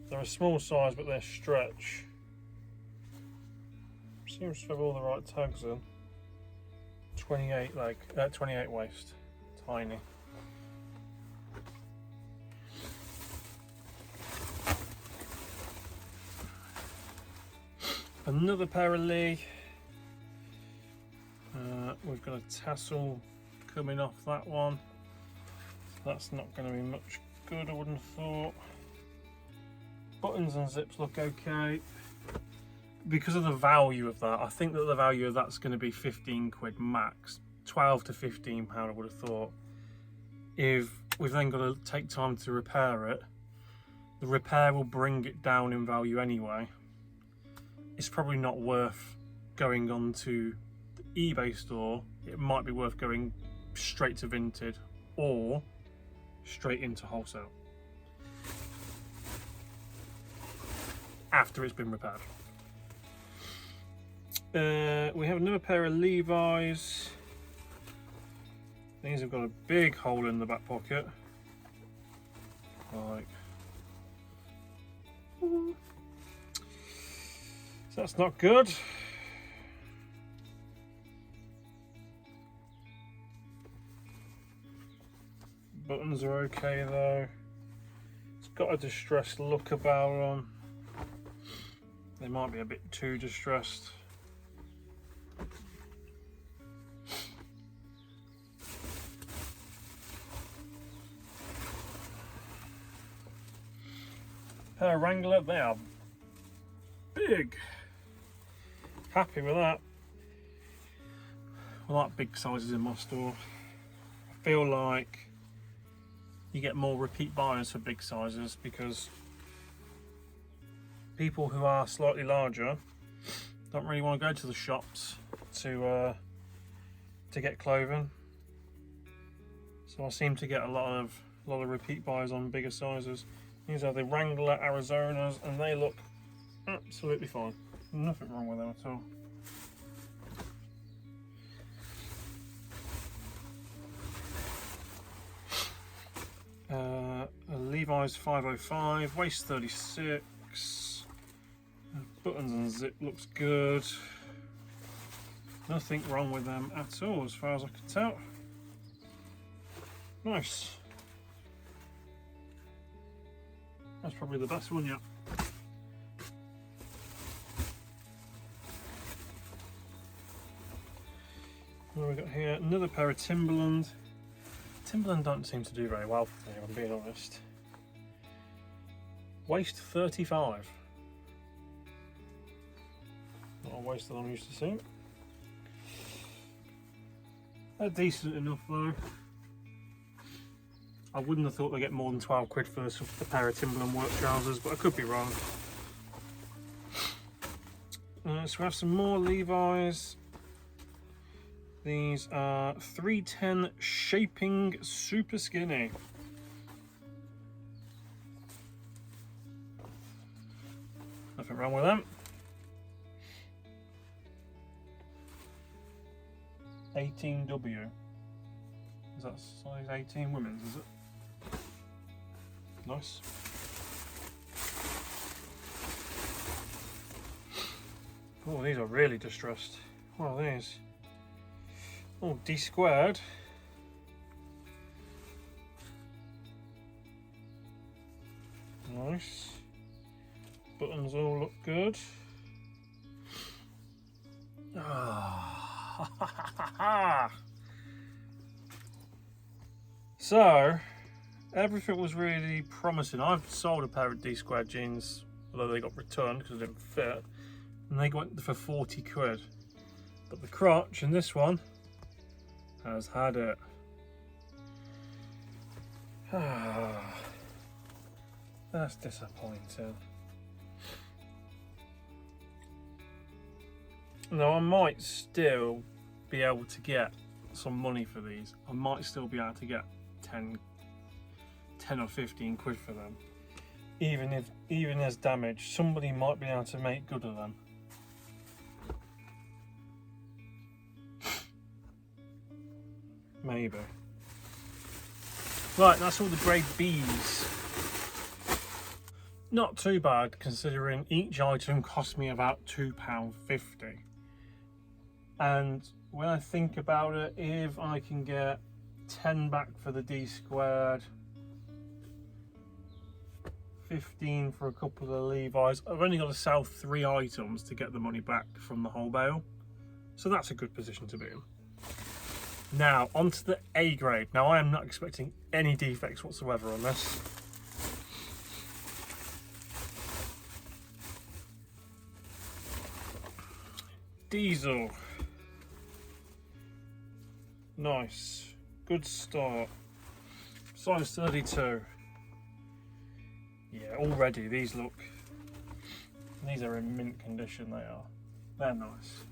They're a small size, but they're stretch. Seems to have all the right tags in. 28 leg, 28 waist, tiny. Another pair of Lee. We've got a tassel coming off that one. That's not going to be much good, I wouldn't have thought. Buttons and zips look okay. Because of the value of that, I think that the value of that's going to be 15 quid max. 12 to 15 pound, I would have thought. If we've then got to take time to repair it, the repair will bring it down in value anyway. It's probably not worth going on to the eBay store. It might be worth going straight to Vinted or straight into wholesale after it's been repaired. We have another pair of Levi's. These have got a big hole in the back pocket. Like, so that's not good. Buttons are okay though. It's got a distressed look about them. They might be a bit too distressed. Pair of Wrangler, they are big. Happy with that. I like big sizes in my store. I feel like you get more repeat buyers for big sizes because people who are slightly larger don't really want to go to the shops to get clothing. So I seem to get a lot of repeat buyers on bigger sizes. These are the Wrangler Arizonas and they look absolutely fine. Nothing wrong with them at all. A Levi's 505, waist 36. Buttons and zip looks good. Nothing wrong with them at all as far as I can tell. Nice. That's probably the best one yet. What have we got here? Another pair of Timberland. Timberland don't seem to do very well for me, if I'm being honest. Waist 35. Not a waist that I'm used to seeing. They're decent enough though. I wouldn't have thought they'd get more than 12 quid for a pair of Timberland work trousers, but I could be wrong. So we have some more Levi's. These are 310 Shaping Super Skinny. Nothing wrong with them. 18W. Is that size 18 women's, is it? Nice. Oh, these are really distressed. What are these? Oh, D squared. Nice. Buttons all look good. Ah. So, everything was really promising. I've sold a pair of D squared jeans, although they got returned because they didn't fit, and they went for 40 quid. But the crotch in this one has had it. That's disappointing. Now I might still be able to get some money for these. I might still be able to get 10 or 15 quid for them. Even as damaged, somebody might be able to make good of them. Maybe. Right, that's all the grade B's. Not too bad considering each item cost me about £2.50. And when I think about it, if I can get 10 back for the D squared, 15 for a couple of Levi's, I've only got to sell 3 items to get the money back from the whole bale. So that's a good position to be in. Now, onto the A grade. Now, I am not expecting any defects whatsoever on this. Diesel. Nice. Good start. Size 32. Yeah, already these are in mint condition, they are. They're nice.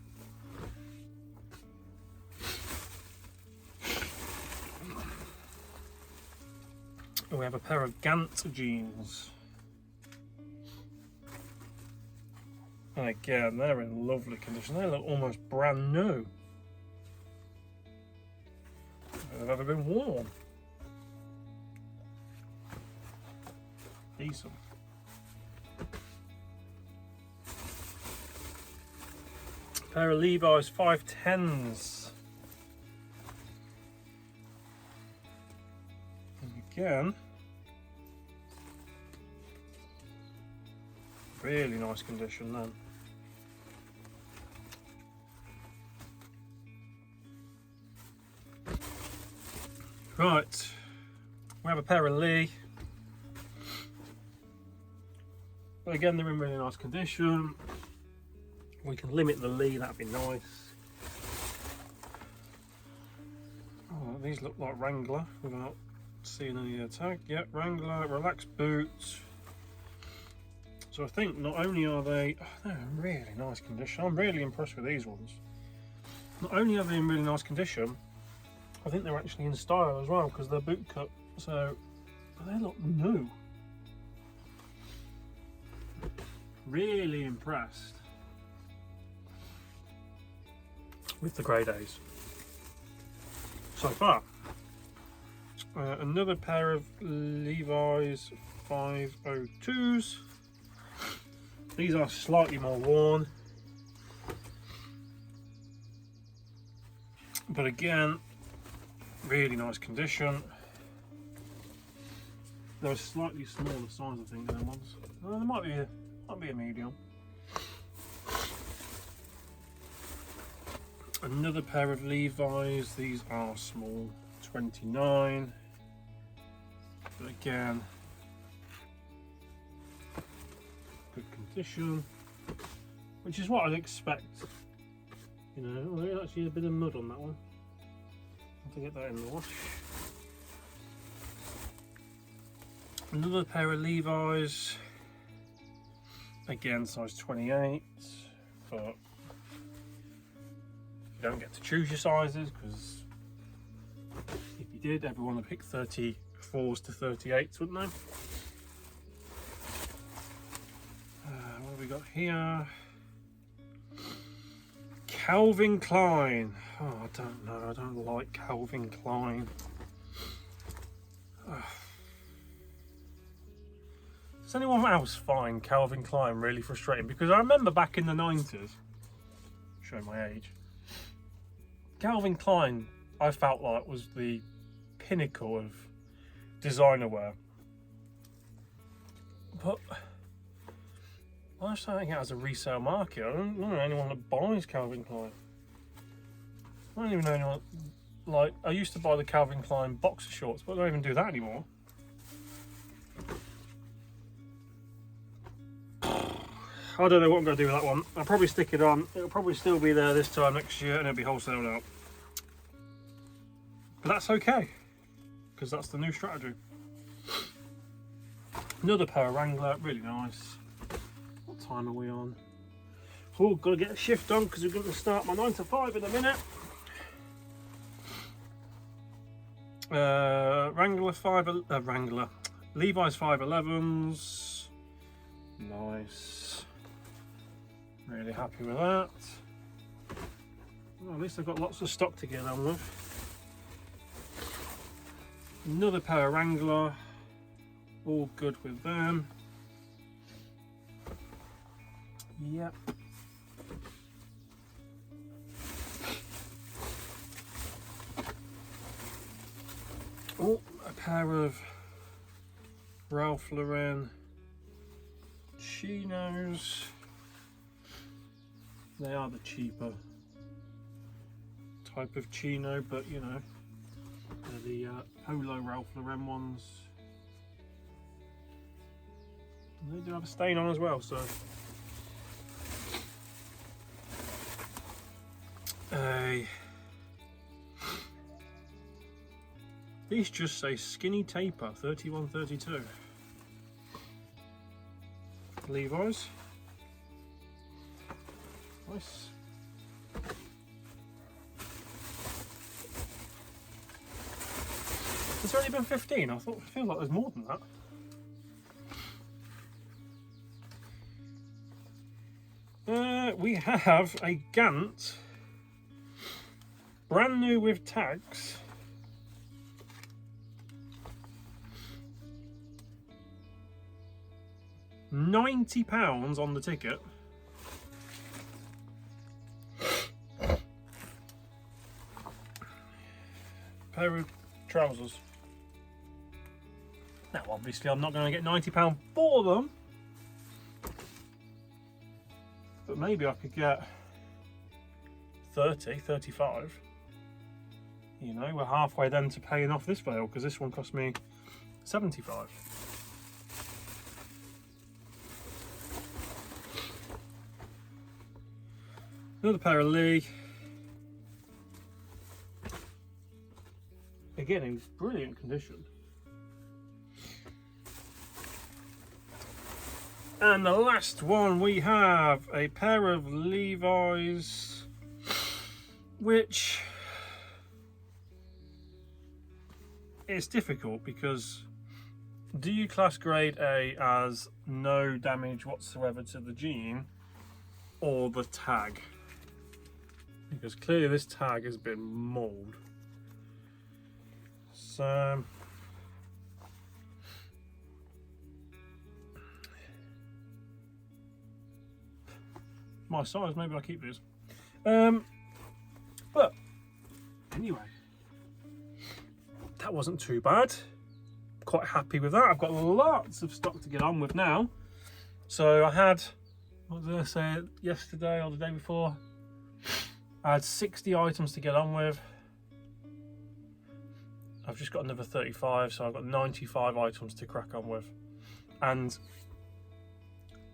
We have a pair of Gant jeans. And again, they're in lovely condition. They look almost brand new. They've ever been worn. Decent. Pair of Levi's 510s. And again, really nice condition then. Right, we have a pair of Lee. But again, they're in really nice condition. We can limit the Lee, that'd be nice. Oh, these look like Wrangler without seeing any of the tag. Yep, Wrangler, relaxed boots. So I think not only are they're in really nice condition. I'm really impressed with these ones. Not only are they in really nice condition, I think they're actually in style as well because they're boot cut. So they look new. Really impressed with the grade A's so far. Another pair of Levi's 502s. These are slightly more worn, but again, really nice condition. They're a slightly smaller size, I think, than ones. There might be a medium. Another pair of Levi's. These are small, 29. But again, good condition, which is what I'd expect. You know, there's actually a bit of mud on that one. Have to get that in the wash. Another pair of Levi's. Again, size 28, but you don't get to choose your sizes because if you did, everyone would pick 34s to 38s, wouldn't they? What have we got here? Calvin Klein. Oh, I don't know. I don't like Calvin Klein. Does anyone else find Calvin Klein really frustrating? Because I remember back in the 90s, showing my age. Calvin Klein, I felt like, was the pinnacle of designer wear. But I just don't think it has a resale market. I don't know anyone that buys Calvin Klein. I don't even know anyone. Like, I used to buy the Calvin Klein boxer shorts, but I don't even do that anymore. I don't know what I'm going to do with that one. I'll probably stick it on. It'll probably still be there this time next year and it'll be wholesaled out. But that's okay, because that's the new strategy. Another pair of Wrangler, really nice. What time are we on? Oh, got to get a shift on because we're going to start my 9 to 5 in a minute. Levi's 511s. Nice. Really happy with that. Well, at least I've got lots of stock to get on with. Another pair of Wrangler. All good with them. Yep. Oh, a pair of Ralph Lauren chinos. They are the cheaper type of chino, but you know, they're the Polo Ralph Lauren ones. And they do have a stain on as well, so. These just say skinny taper 3132. Levi's. Nice. Has there only been 15? I feel like there's more than that. We have a Gant, brand new with tags. £90 on the ticket. Pair of trousers. Now obviously I'm not going to get £90 for them, but maybe I could get 30, 35. You know, we're halfway then to paying off this veil, because this one cost me 75. Another pair of Lee. Again, in brilliant condition. And the last one, we have a pair of Levi's, which is difficult because do you class grade A as no damage whatsoever to the jean, or the tag? Because clearly this tag has been mauled. So my size, maybe I'll keep this. But anyway, that wasn't too bad. Quite happy with that. I've got lots of stock to get on with now. So I had, what did I say yesterday or the day before? I had 60 items to get on with. I've just got another 35, so I've got 95 items to crack on with. And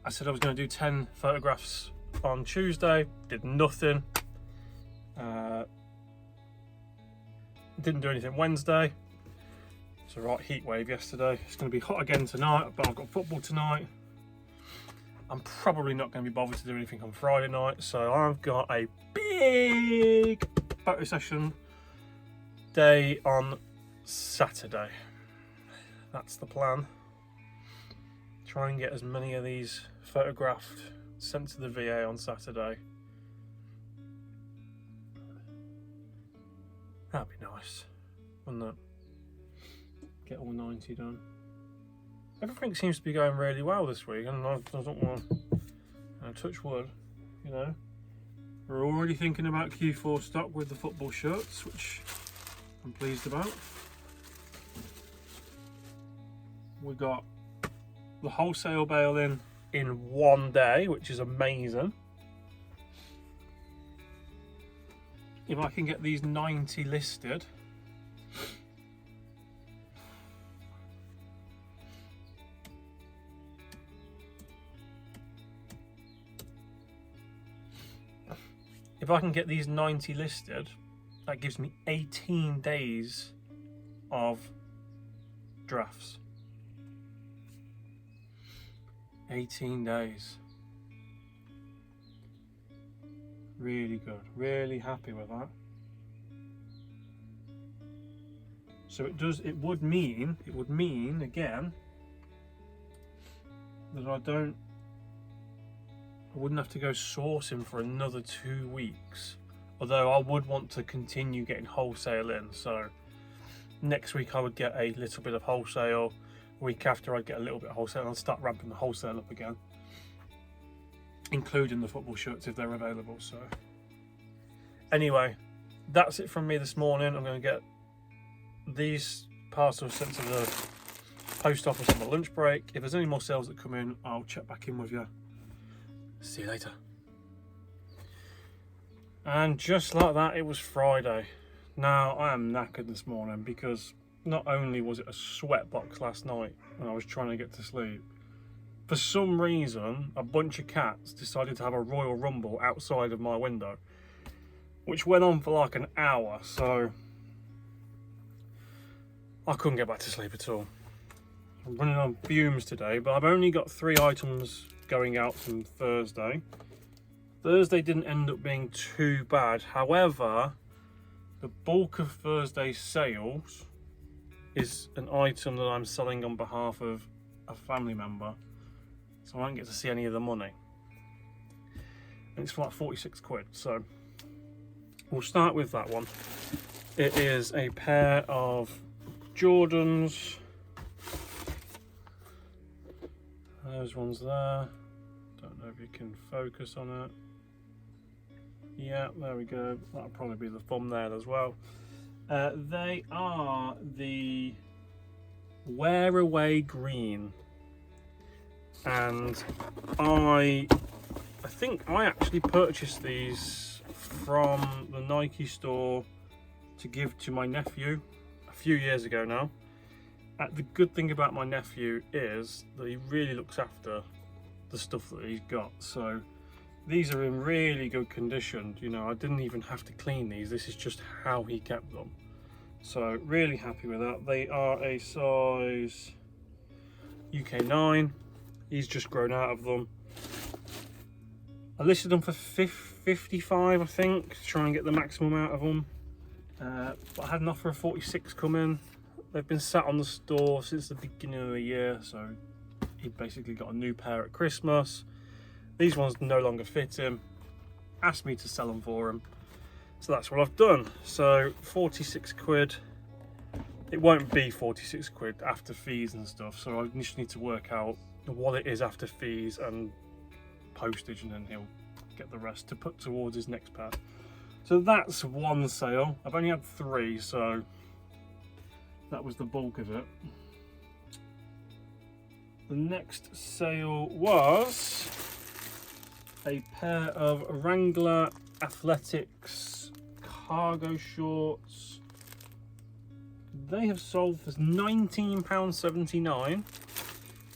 I said I was going to do 10 photographs on Tuesday, did nothing. Didn't do anything Wednesday. It's a right heat wave yesterday. It's going to be hot again tonight, but I've got football tonight. I'm probably not going to be bothered to do anything on Friday night, so I've got a big photo session day on Saturday. That's the plan. Try and get as many of these photographed, sent to the VA on Saturday. That'd be nice, wouldn't it? Get all 90 done. Everything seems to be going really well this week, and I don't want to touch wood, you know. We're already thinking about Q4 stock with the football shirts, which I'm pleased about. We got the wholesale bale in one day, which is amazing. If I can get these 90 listed, that gives me 18 days of drafts. 18 days. Really good. Really happy with that. So it would mean again that I wouldn't have to go sourcing for another 2 weeks. Although I would want to continue getting wholesale in. So next week I would get a little bit of wholesale. Week after I'd get a little bit of wholesale, and I'll start ramping the wholesale up again, including the football shirts if they're available. So anyway, that's it from me this morning. I'm going to get these parcels sent to the post office on my lunch break. If there's any more sales that come in, I'll check back in with you. See you later. And just like that, it was Friday. Now I am knackered this morning because not only was it a sweat box last night when I was trying to get to sleep, for some reason a bunch of cats decided to have a Royal Rumble outside of my window, which went on for like an hour, so I couldn't get back to sleep at all. I'm running on fumes today, but I've only got 3 items going out from Thursday. Thursday didn't end up being too bad. However, the bulk of Thursday's sales is an item that I'm selling on behalf of a family member, so I won't get to see any of the money. And it's for like 46 quid, so we'll start with that one. It is a pair of Jordans. Those ones there. Don't know if you can focus on it. Yeah, there we go. That'll probably be the thumbnail as well. They are the Wear Away Green, and I think I actually purchased these from the Nike store to give to my nephew a few years ago now. The good thing about my nephew is that he really looks after the stuff that he's got, so these are in really good condition. You know, I didn't even have to clean these. This is just how he kept them. So really happy with that. They are a size UK 9. He's just grown out of them. I listed them for 55, I think, to try and get the maximum out of them. But I had an offer of 46 come in. They've been sat on the store since the beginning of the year, so he basically got a new pair at Christmas. These ones no longer fit him. Asked me to sell them for him. So that's what I've done. So 46 quid. It won't be 46 quid after fees and stuff. So I just need to work out what it is after fees and postage, and then he'll get the rest to put towards his next pair. So that's one sale. I've only had 3, so that was the bulk of it. The next sale was a pair of Wrangler Athletics cargo shorts. They have sold for £19.79,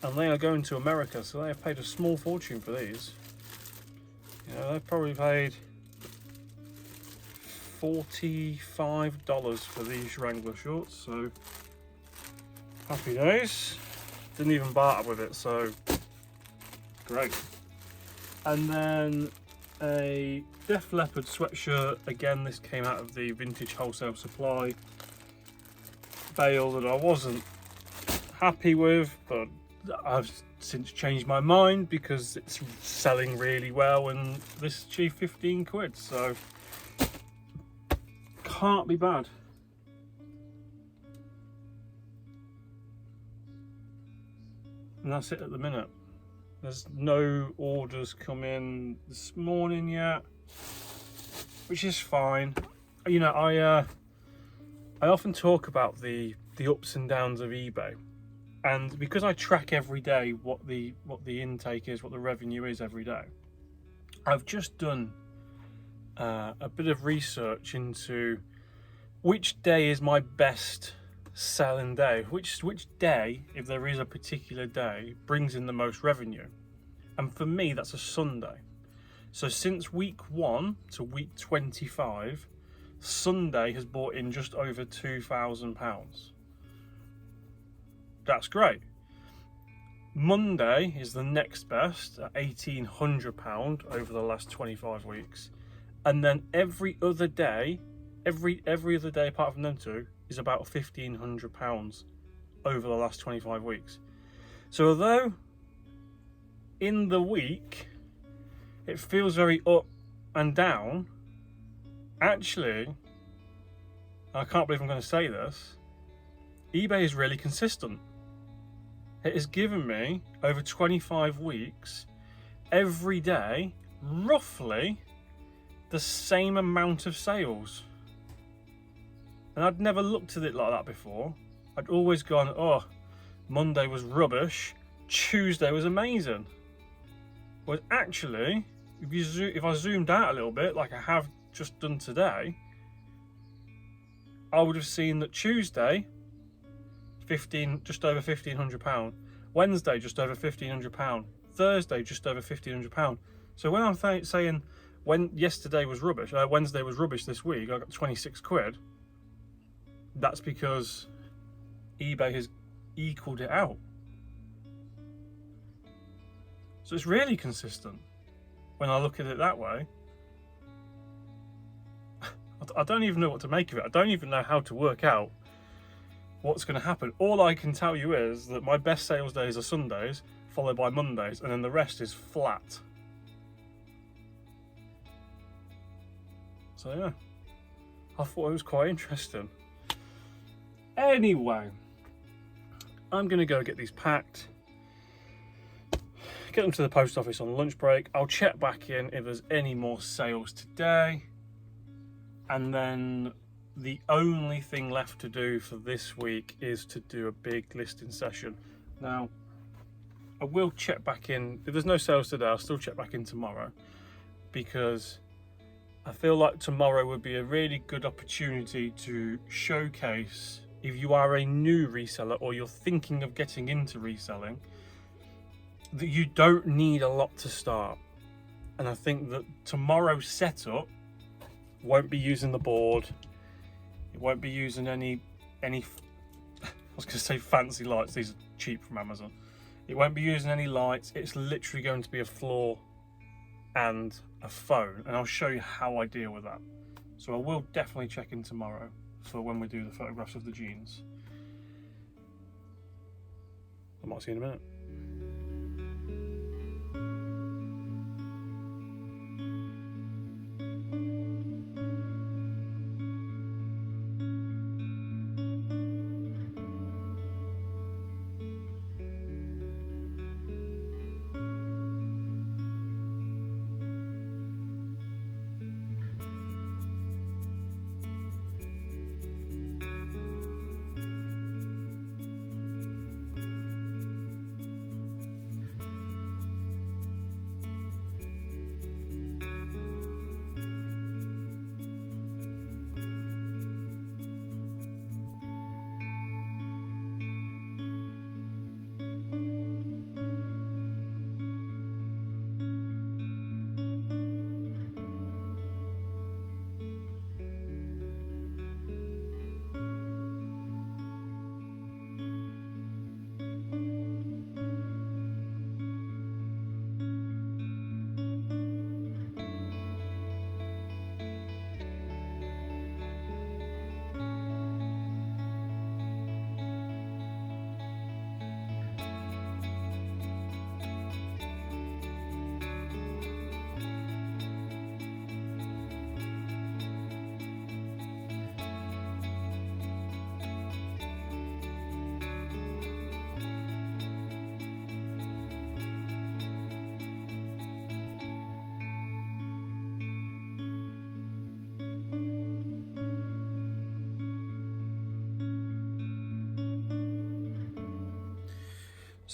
and they are going to America, so they have paid a small fortune for these. Yeah, they've probably paid $45 for these Wrangler shorts, so happy days. Didn't even barter with it, so great. And then a Def Leppard sweatshirt. Again, this came out of the Vintage Wholesale Supply bale that I wasn't happy with, but I've since changed my mind because it's selling really well and this achieved 15 quid, so can't be bad. And that's it at the minute. There's no orders come in this morning yet. which is fine. You know, I often talk about the ups and downs of eBay, and because I track every day what the intake is, what the revenue is every day, I've just done a bit of research into which day is my best selling day, which day, if there is a particular day, brings in the most revenue. And for me, that's a Sunday. So since week 1 to week 25, Sunday has brought in just over £2,000. That's great. Monday is the next best at £1,800 over the last 25 weeks. And then every other day apart from them two is about £1,500 over the last 25 weeks. So although in the week it feels very up and down, actually, I can't believe I'm going to say this, eBay is really consistent. It has given me, over 25 weeks, every day, roughly the same amount of sales. And I'd never looked at it like that before. I'd always gone, oh, Monday was rubbish, Tuesday was amazing. Whereas actually, if I zoomed out a little bit, like I have just done today, I would have seen that Tuesday, just over £1,500. Wednesday, just over £1,500. Thursday, just over £1,500. So when I'm saying when yesterday was rubbish, Wednesday was rubbish this week, I got 26 quid. That's because eBay has equaled it out. So it's really consistent when I look at it that way. I don't even know what to make of it. I don't even know how to work out what's going to happen. All I can tell you is that my best sales days are Sundays, followed by Mondays, and then the rest is flat. So yeah, I thought it was quite interesting. Anyway, I'm going to go get these packed, get them to the post office on lunch break. I'll check back in if there's any more sales today. And then the only thing left to do for this week is to do a big listing session. Now, I will check back in. If there's no sales today, I'll still check back in tomorrow, because I feel like tomorrow would be a really good opportunity to showcase, if you are a new reseller or you're thinking of getting into reselling, that you don't need a lot to start. And I think that tomorrow's setup won't be using the board. It won't be using any I was going to say fancy lights. These are cheap from Amazon. It won't be using any lights. It's literally going to be a floor and a phone, and I'll show you how I deal with that. So I will definitely check in tomorrow for when we do the photographs of the jeans. I might see you in a minute.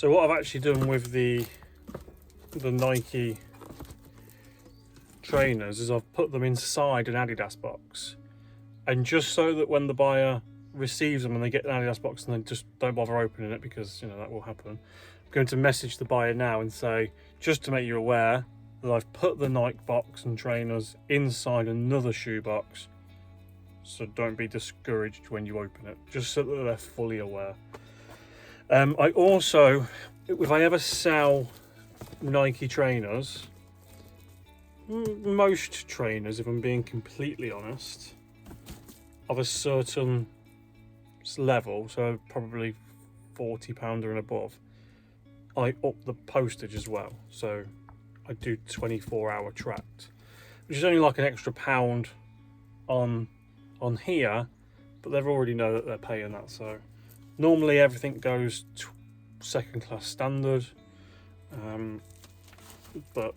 So what I've actually done with the Nike trainers is I've put them inside an Adidas box, and just so that when the buyer receives them and they get an Adidas box and they just don't bother opening it, because you know that will happen, I'm going to message the buyer now and say, just to make you aware that I've put the Nike box and trainers inside another shoe box, so don't be discouraged when you open it, just so that they're fully aware. I also, if I ever sell Nike trainers, most trainers, if I'm being completely honest, of a certain level, so probably £40 and above, I up the postage as well. So I do 24-hour tracked, which is only like an extra £1 on here, but they've already know that they're paying that. So normally everything goes second class standard, but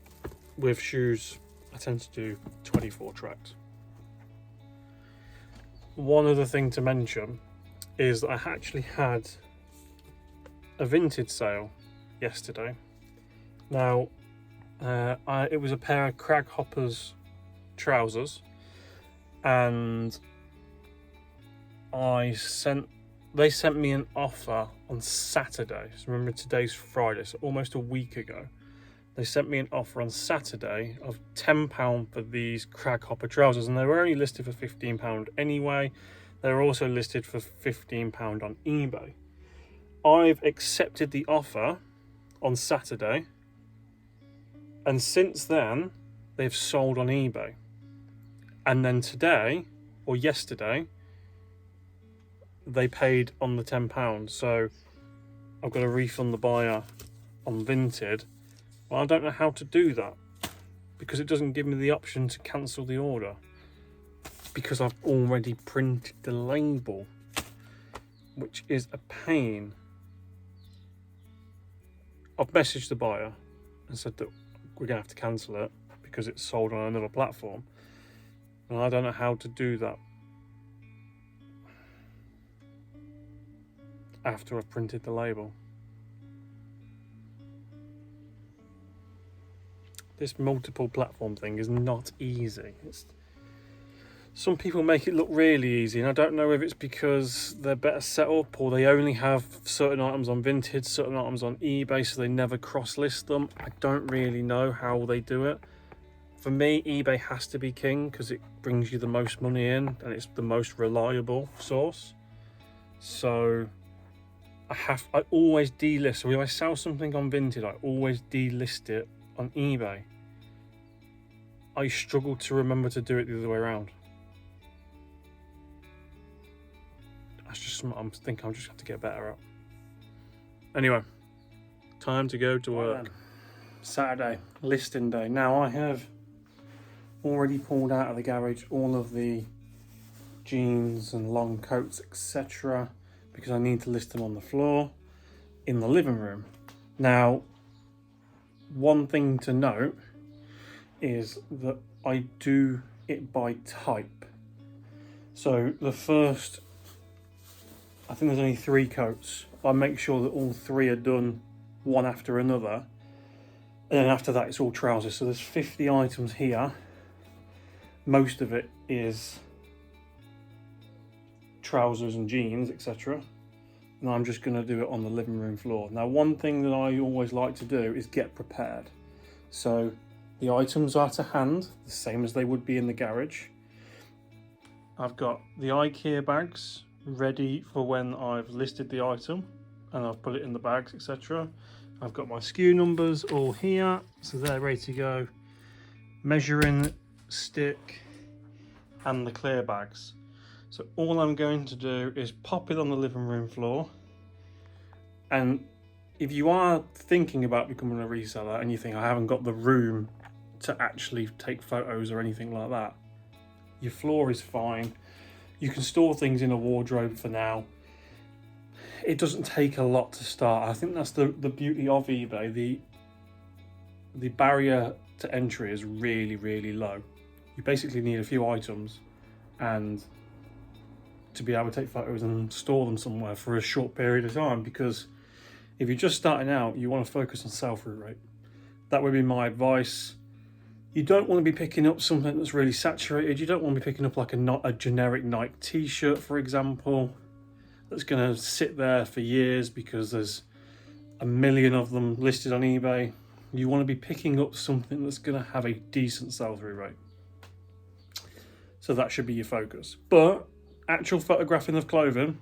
with shoes I tend to do 24 tracked. One other thing to mention is that I actually had a Vinted sale yesterday. Now it was a pair of Crag Hoppers trousers, and they sent me an offer on Saturday. So remember, today's Friday, so almost a week ago. They sent me an offer on Saturday of £10 for these Crag Hopper trousers, and they were only listed for £15 anyway. They were also listed for £15 on eBay. I've accepted the offer on Saturday, and since then they've sold on eBay. And then today, or yesterday, they paid on the £10. So I've got to refund the buyer on Vinted. Well, I don't know how to do that, because it doesn't give me the option to cancel the order, because I've already printed the label, which is a pain. I've messaged the buyer and said that we're going to have to cancel it because it's sold on another platform, and I don't know how to do that after I've printed the label. This multiple platform thing is not easy. Some people make it look really easy, and I don't know if it's because they're better set up, or they only have certain items on Vinted, certain items on eBay, so they never cross-list them. I don't really know how they do it. For me, eBay has to be king because it brings you the most money in and it's the most reliable source. So I always delist. So if I sell something on Vinted, I always delist it on eBay. I struggle to remember to do it the other way around. That's just something I'm thinking I'm just have to get better at. Anyway, time to go to work. Saturday, listing day. Now I have already pulled out of the garage all of the jeans and long coats, etc., because I need to list them on the floor in the living room. Now, one thing to note is that I do it by type. So the first, I think there's only 3 coats. I make sure that all 3 are done one after another, and then after that it's all trousers. So there's 50 items here. Most of it is trousers and jeans, etc. And I'm just going to do it on the living room floor. Now, one thing that I always like to do is get prepared. So the items are to hand, the same as they would be in the garage. I've got the IKEA bags ready for when I've listed the item and I've put it in the bags, etc. I've got my SKU numbers all here, so they're ready to go. Measuring stick and the clear bags. So all I'm going to do is pop it on the living room floor. And if you are thinking about becoming a reseller and you think I haven't got the room to actually take photos or anything like that, your floor is fine. You can store things in a wardrobe for now. It doesn't take a lot to start. I think that's the beauty of eBay. The barrier to entry is really, really low. You basically need a few items and to be able to take photos and store them somewhere for a short period of time, because If you're just starting out, you want to focus on sell-through rate. That would be my advice. You don't want to be picking up something that's really saturated. You don't want to be picking up like a generic Nike t-shirt, for example, that's going to sit there for years because there's a million of them listed on eBay. You want to be picking up something that's going to have a decent sell-through rate. So that should be your focus. But actual photographing of clothing,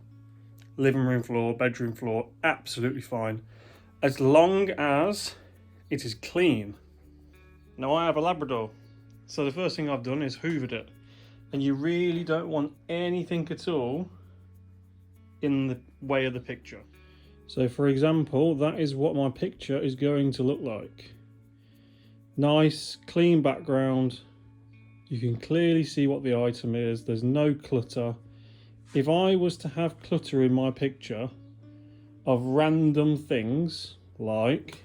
living room floor, bedroom floor, absolutely fine, as long as it is clean. Now I have a Labrador, so the first thing I've done is hoovered it, and you really don't want anything at all in the way of the picture. So for example, that is what my picture is going to look like. Nice, clean background. You can clearly see what the item is. There's no clutter. If I was to have clutter in my picture of random things like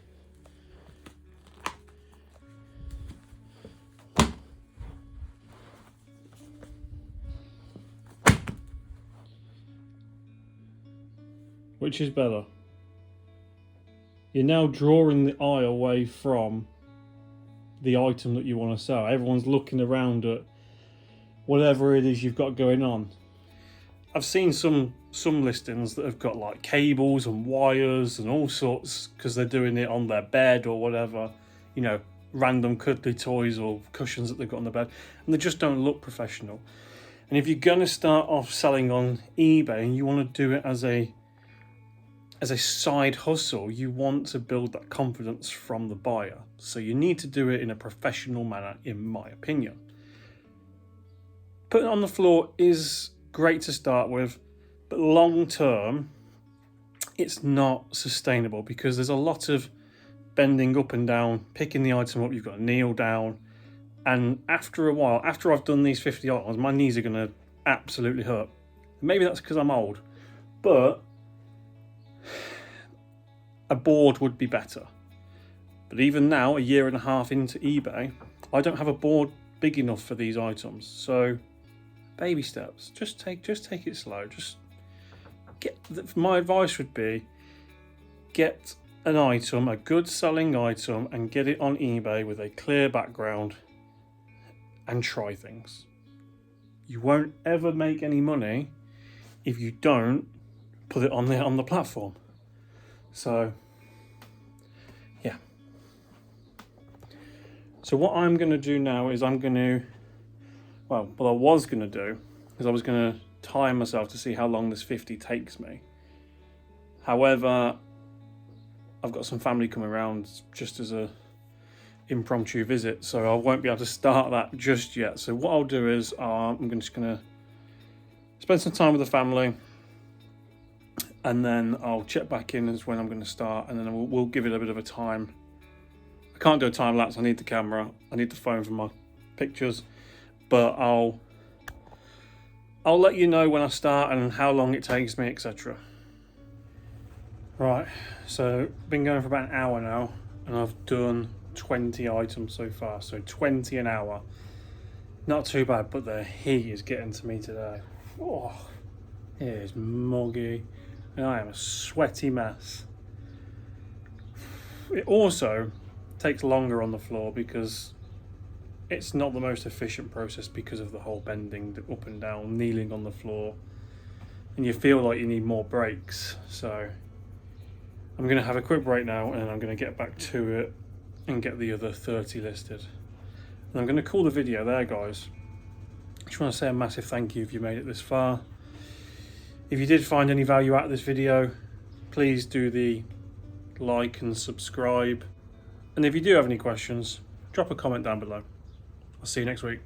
which is better? You're now drawing the eye away from the item that you want to sell. Everyone's looking around at whatever it is you've got going on. I've seen some listings that have got like cables and wires and all sorts because they're doing it on their bed or whatever, you know, random cuddly toys or cushions that they've got on the bed, and they just don't look professional. And if you're going to start off selling on eBay and you want to do it as a side hustle, you want to build that confidence from the buyer. So you need to do it in a professional manner, in my opinion. Putting it on the floor is great to start with, but long term, it's not sustainable because there's a lot of bending up and down, picking the item up, you've got to kneel down. And after a while, after I've done these 50 items, my knees are going to absolutely hurt. Maybe that's because I'm old, but a board would be better. But even now, a year and a half into eBay, I don't have a board big enough for these items. So baby steps, just take it slow. Just my advice would be get an item, a good selling item, and get it on eBay with a clear background and try things. You won't ever make any money if you don't put it on the platform. So yeah. So what I'm going to do now is I was going to do is I was going to time myself to see how long this 50 takes me. However, I've got some family coming around just as a impromptu visit, so I won't be able to start that just yet. So what I'll do is I'm just going to spend some time with the family, and then I'll check back in as when I'm going to start, and then we'll give it a bit of a time. I can't do a time lapse. I need the camera. I need the phone for my pictures, but I'll let you know when I start and how long it takes me, etc. Right, so been going for about an hour now, and I've done 20 items so far. So 20 an hour, not too bad. But the heat is getting to me today. Oh, it is muggy. I am a sweaty mess. It also takes longer on the floor because it's not the most efficient process because of the whole bending up and down, kneeling on the floor, and you feel like you need more breaks. So I'm going to have a quick break now, and I'm going to get back to it and get the other 30 listed. And I'm going to call the video there, guys. I just want to say a massive thank you if you made it this far. If you did find any value out of this video, please do the like and subscribe. And if you do have any questions, drop a comment down below. I'll see you next week.